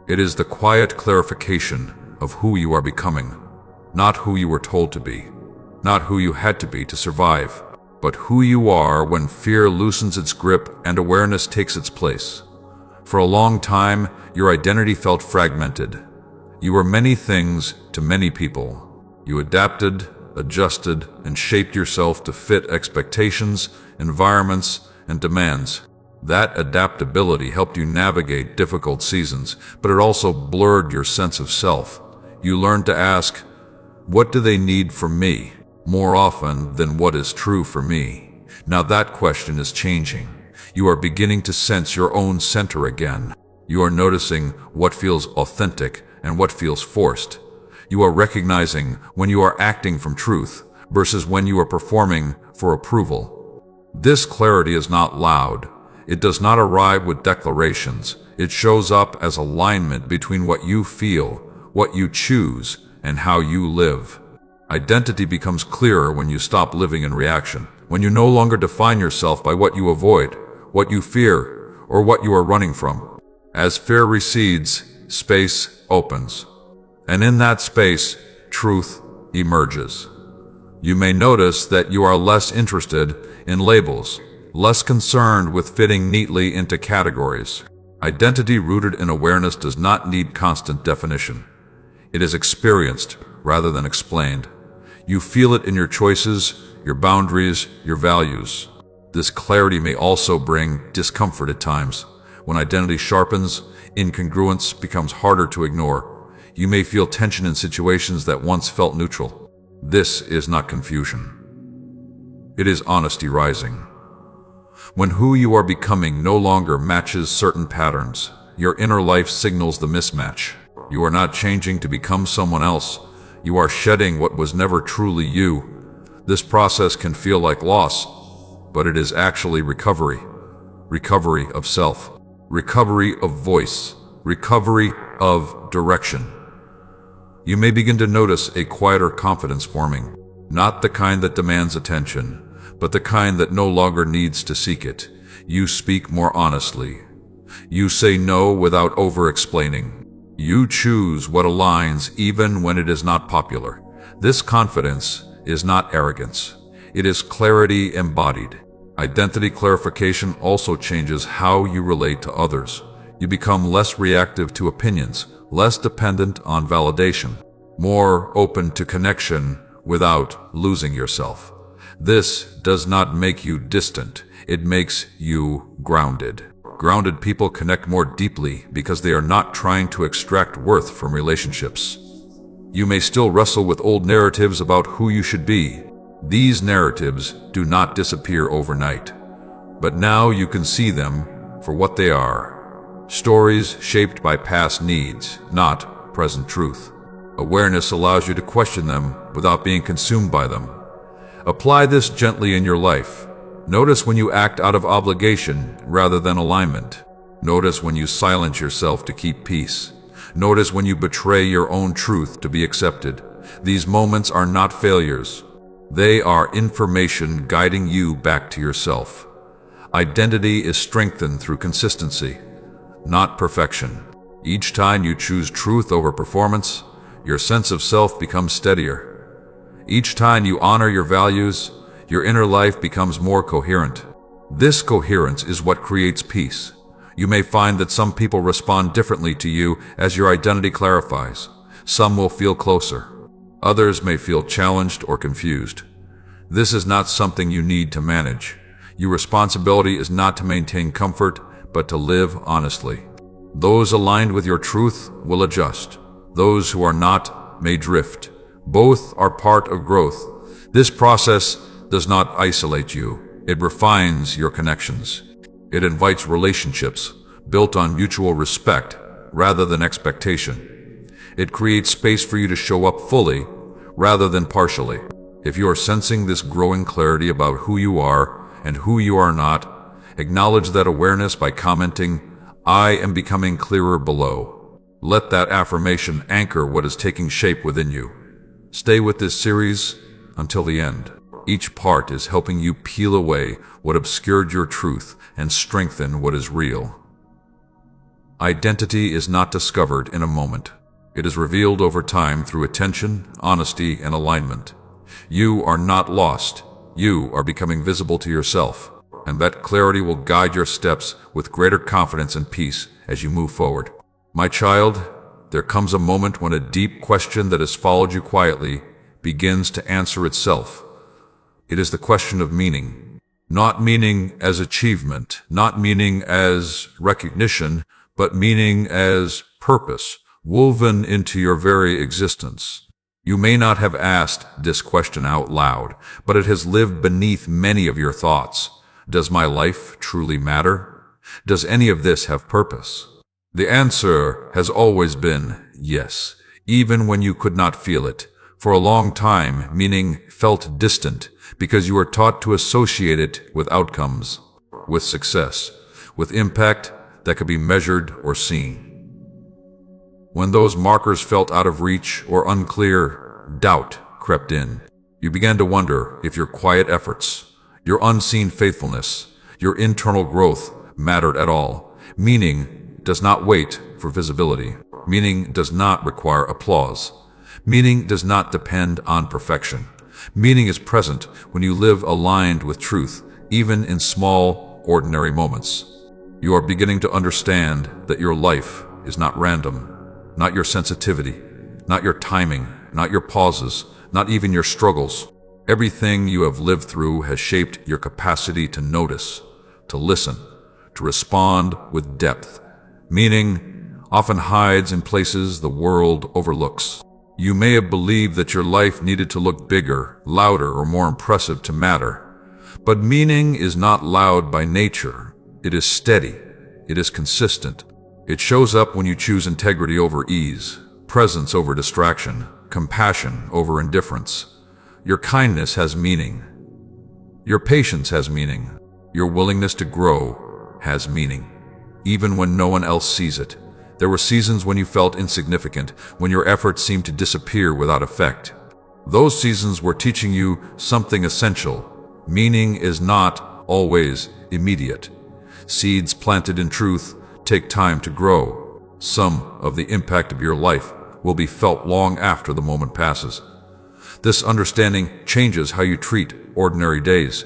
It is the quiet clarification of who you are becoming, not who you were told to be, not who you had to be to survive, but who you are when fear loosens its grip and awareness takes its place. For a long time, your identity felt fragmented. You were many things to many people. You adapted, adjusted, and shaped yourself to fit expectations, environments, and demands. That adaptability helped you navigate difficult seasons, but it also blurred your sense of self. You learned to ask, "What do they need from me?" more often than "What is true for me?" Now that question is changing. You are beginning to sense your own center again. You are noticing what feels authentic and what feels forced. You are recognizing when you are acting from truth versus when you are performing for approval. This clarity is not loud. It does not arrive with declarations. It shows up as alignment between what you feel, what you choose, and how you live. Identity becomes clearer when you stop living in reaction, when you no longer define yourself by what you avoid, what you fear, or what you are running from. As fear recedes, space opens. And in that space, truth emerges. You may notice that you are less interested in labels, less concerned with fitting neatly into categories. Identity rooted in awareness does not need constant definition. It is experienced rather than explained. You feel it in your choices, your boundaries, your values. This clarity may also bring discomfort at times. When identity sharpens, incongruence becomes harder to ignore. You may feel tension in situations that once felt neutral. This is not confusion. It is honesty rising. When who you are becoming no longer matches certain patterns, your inner life signals the mismatch. You are not changing to become someone else. You are shedding what was never truly you. This process can feel like loss, but it is actually recovery. Recovery of self. Recovery of voice. Recovery of direction. You may begin to notice a quieter confidence forming, not the kind that demands attention, but the kind that no longer needs to seek it. You speak more honestly. You say no without over-explaining. You choose what aligns even when it is not popular. This confidence is not arrogance. It is clarity embodied. Identity clarification also changes how you relate to others. You become less reactive to opinions, less dependent on validation, more open to connection without losing yourself. This does not make you distant. It makes you grounded. Grounded people connect more deeply because they are not trying to extract worth from relationships. You may still wrestle with old narratives about who you should be. These narratives do not disappear overnight, but now you can see them for what they are. Stories shaped by past needs, not present truth. Awareness allows you to question them without being consumed by them. Apply this gently in your life. Notice when you act out of obligation rather than alignment. Notice when you silence yourself to keep peace. Notice when you betray your own truth to be accepted. These moments are not failures. They are information guiding you back to yourself. Identity is strengthened through consistency, not perfection. Each time you choose truth over performance, your sense of self becomes steadier. Each time you honor your values, your inner life becomes more coherent. This coherence is what creates peace. You may find that some people respond differently to you as your identity clarifies. Some will feel closer. Others may feel challenged or confused. This is not something you need to manage. Your responsibility is not to maintain comfort, but to live honestly. Those aligned with your truth will adjust. Those who are not may drift. Both are part of growth. This process does not isolate you. It refines your connections. It invites relationships built on mutual respect rather than expectation. It creates space for you to show up fully rather than partially. If you are sensing this growing clarity about who you are and who you are not, acknowledge that awareness by commenting, "I am becoming clearer" below. Let that affirmation anchor what is taking shape within you. Stay with this series until the end. Each part is helping you peel away what obscured your truth and strengthen what is real. Identity is not discovered in a moment. It is revealed over time through attention, honesty, and alignment. You are not lost. You are becoming visible to yourself, and that clarity will guide your steps with greater confidence and peace as you move forward. My child, there comes a moment when a deep question that has followed you quietly begins to answer itself. It is the question of meaning. Not meaning as achievement, not meaning as recognition, but meaning as purpose, woven into your very existence. You may not have asked this question out loud, but it has lived beneath many of your thoughts. Does my life truly matter? Does any of this have purpose? The answer has always been yes, even when you could not feel it. For a long time, meaning felt distant, because you were taught to associate it with outcomes, with success, with impact that could be measured or seen. When those markers felt out of reach or unclear, doubt crept in. You began to wonder if your quiet efforts, your unseen faithfulness, your internal growth mattered at all. Meaning does not wait for visibility. Meaning does not require applause. Meaning does not depend on perfection. Meaning is present when you live aligned with truth, even in small, ordinary moments. You are beginning to understand that your life is not random, not your sensitivity, not your timing, not your pauses, not even your struggles. Everything you have lived through has shaped your capacity to notice, to listen, to respond with depth. Meaning often hides in places the world overlooks. You may have believed that your life needed to look bigger, louder, or more impressive to matter. But meaning is not loud by nature. It is steady. It is consistent. It shows up when you choose integrity over ease, presence over distraction, compassion over indifference. Your kindness has meaning. Your patience has meaning. Your willingness to grow has meaning, even when no one else sees it. There were seasons when you felt insignificant, when your efforts seemed to disappear without effect. Those seasons were teaching you something essential. Meaning is not always immediate. Seeds planted in truth take time to grow. Some of the impact of your life will be felt long after the moment passes. This understanding changes how you treat ordinary days.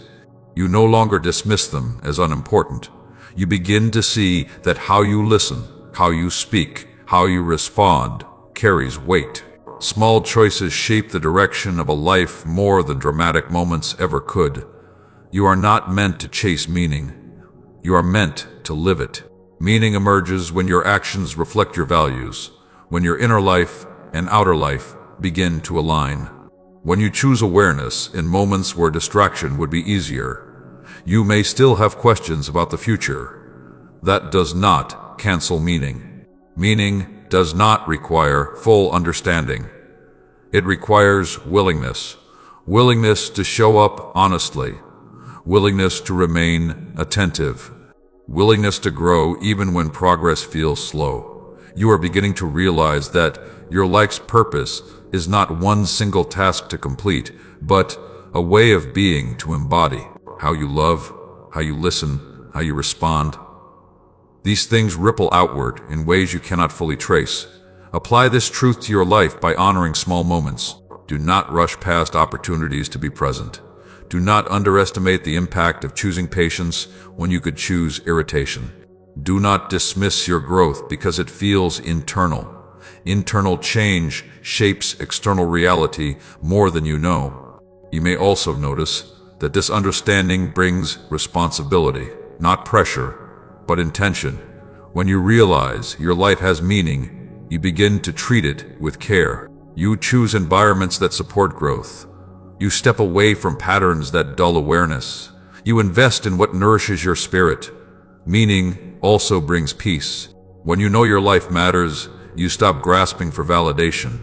You no longer dismiss them as unimportant. You begin to see that how you listen, how you speak, how you respond carries weight. Small choices shape the direction of a life more than dramatic moments ever could. You are not meant to chase meaning. You are meant to live it. Meaning emerges when your actions reflect your values, when your inner life and outer life begin to align. When you choose awareness in moments where distraction would be easier, you may still have questions about the future. That does not cancel meaning. Meaning does not require full understanding. It requires willingness. Willingness to show up honestly. Willingness to remain attentive. Willingness to grow even when progress feels slow. You are beginning to realize that your life's purpose is not one single task to complete, but a way of being to embody. How you love, how you listen, how you respond. These things ripple outward in ways you cannot fully trace. Apply this truth to your life by honoring small moments. Do not rush past opportunities to be present. Do not underestimate the impact of choosing patience when you could choose irritation. Do not dismiss your growth because it feels internal. Internal change shapes external reality more than you know. You may also notice that this understanding brings responsibility, not pressure, but intention. When you realize your life has meaning, you begin to treat it with care. You choose environments that support growth. You step away from patterns that dull awareness. You invest in what nourishes your spirit. Meaning also brings peace. When you know your life matters, you stop grasping for validation.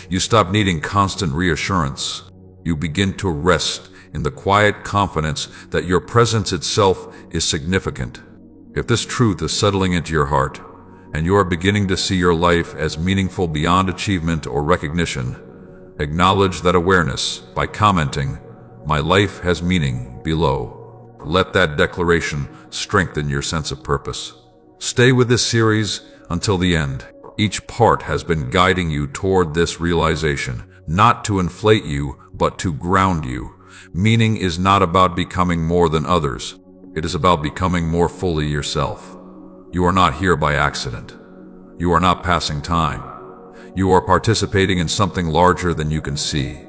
You stop needing constant reassurance. You begin to rest in the quiet confidence that your presence itself is significant. If this truth is settling into your heart, and you are beginning to see your life as meaningful beyond achievement or recognition, acknowledge that awareness by commenting, "My life has meaning," below. Let that declaration strengthen your sense of purpose. Stay with this series until the end. Each part has been guiding you toward this realization, not to inflate you, but to ground you. Meaning is not about becoming more than others. It is about becoming more fully yourself. You are not here by accident. You are not passing time. You are participating in something larger than you can see.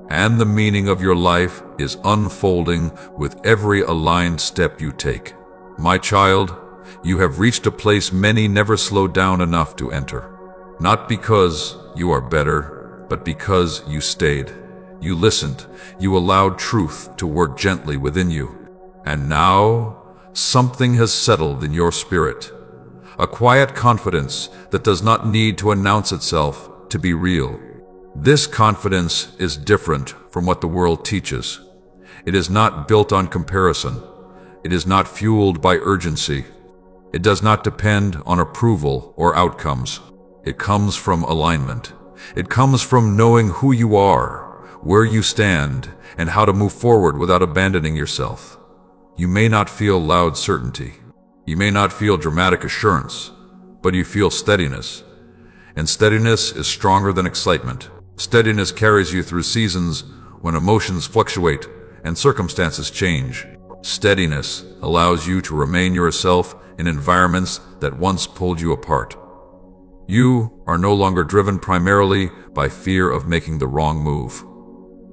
And the meaning of your life is unfolding with every aligned step you take. My child, you have reached a place many never slowed down enough to enter. Not because you are better, but because you stayed. You listened. You allowed truth to work gently within you. And now, something has settled in your spirit. A quiet confidence that does not need to announce itself to be real. This confidence is different from what the world teaches. It is not built on comparison. It is not fueled by urgency. It does not depend on approval or outcomes. It comes from alignment. It comes from knowing who you are, where you stand, and how to move forward without abandoning yourself. You may not feel loud certainty. You may not feel dramatic assurance, but you feel steadiness. And steadiness is stronger than excitement. Steadiness carries you through seasons when emotions fluctuate and circumstances change. Steadiness allows you to remain yourself in environments that once pulled you apart. You are no longer driven primarily by fear of making the wrong move.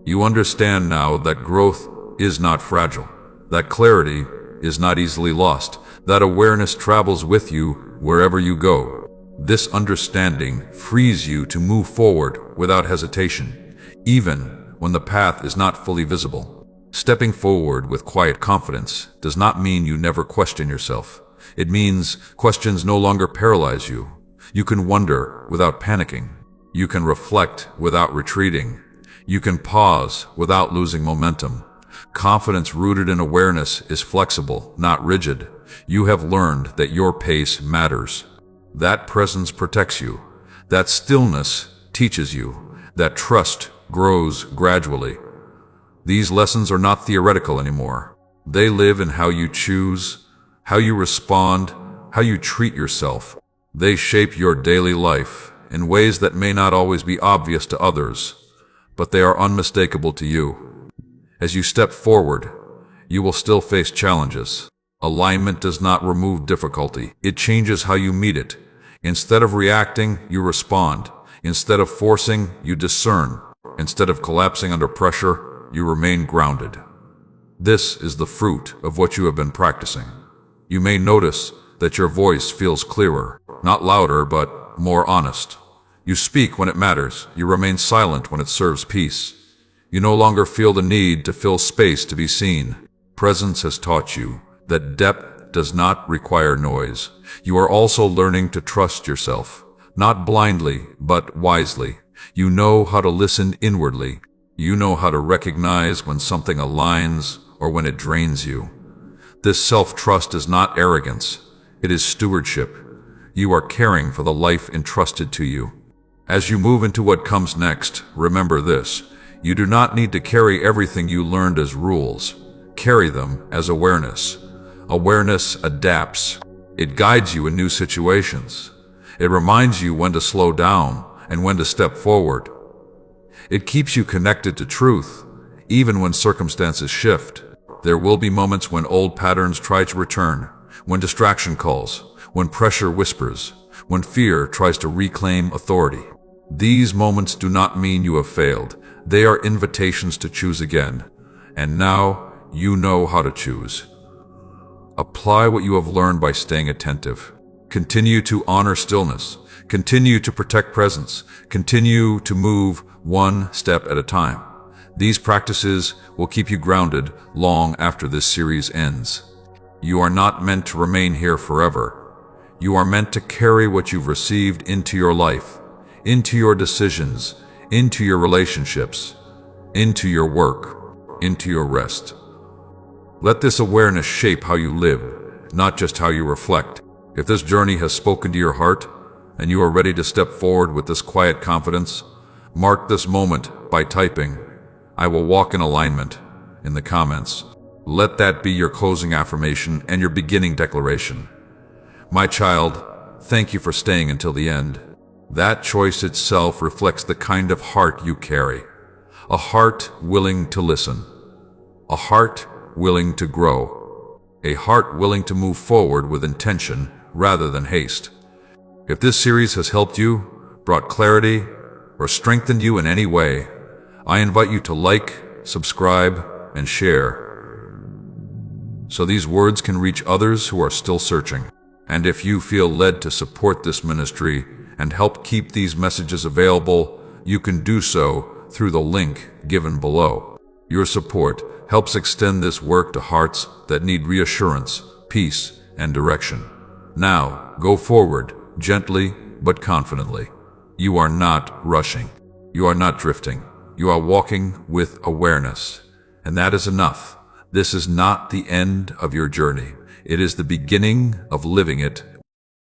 You understand now that growth is not fragile, that clarity is not easily lost, that awareness travels with you wherever you go. This understanding frees you to move forward without hesitation, even when the path is not fully visible. Stepping forward with quiet confidence does not mean you never question yourself. It means questions no longer paralyze you. You can wonder without panicking. You can reflect without retreating. You can pause without losing momentum. Confidence rooted in awareness is flexible, not rigid. You have learned that your pace matters. That presence protects you. That stillness teaches you. That trust grows gradually. These lessons are not theoretical anymore. They live in how you choose, how you respond, how you treat yourself. They shape your daily life in ways that may not always be obvious to others, but they are unmistakable to you. As you step forward, you will still face challenges. Alignment does not remove difficulty. It changes how you meet it. Instead of reacting, you respond. Instead of forcing, you discern. Instead of collapsing under pressure, you remain grounded. This is the fruit of what you have been practicing. You may notice that your voice feels clearer, not louder, but more honest. You speak when it matters. You remain silent when it serves peace. You no longer feel the need to fill space to be seen. Presence has taught you that depth does not require noise. You are also learning to trust yourself, not blindly, but wisely. You know how to listen inwardly. You know how to recognize when something aligns or when it drains you. This self-trust is not arrogance. It is stewardship. You are caring for the life entrusted to you. As you move into what comes next, remember this. You do not need to carry everything you learned as rules. Carry them as awareness. Awareness adapts. It guides you in new situations. It reminds you when to slow down and when to step forward. It keeps you connected to truth, even when circumstances shift. There will be moments when old patterns try to return, when distraction calls, when pressure whispers, when fear tries to reclaim authority. These moments do not mean you have failed. They are invitations to choose again. And now you know how to choose. Apply what you have learned by staying attentive. Continue to honor stillness. Continue to protect presence. Continue to move one step at a time. These practices will keep you grounded long after this series ends. You are not meant to remain here forever. You are meant to carry what you've received into your life, into your decisions, into your relationships, into your work, into your rest. Let this awareness shape how you live, not just how you reflect. If this journey has spoken to your heart, and you are ready to step forward with this quiet confidence, mark this moment by typing, "I will walk in alignment," in the comments. Let that be your closing affirmation and your beginning declaration. My child, thank you for staying until the end. That choice itself reflects the kind of heart you carry. A heart willing to listen. A heart willing to grow. A heart willing to move forward with intention rather than haste. If this series has helped you, brought clarity, or strengthened you in any way, I invite you to like, subscribe, and share, so these words can reach others who are still searching. And if you feel led to support this ministry and help keep these messages available, you can do so through the link given below. Your support helps extend this work to hearts that need reassurance, peace, and direction. Now, go forward, gently but confidently. You are not rushing. You are not drifting. You are walking with awareness. And that is enough. This is not the end of your journey. It is the beginning of living it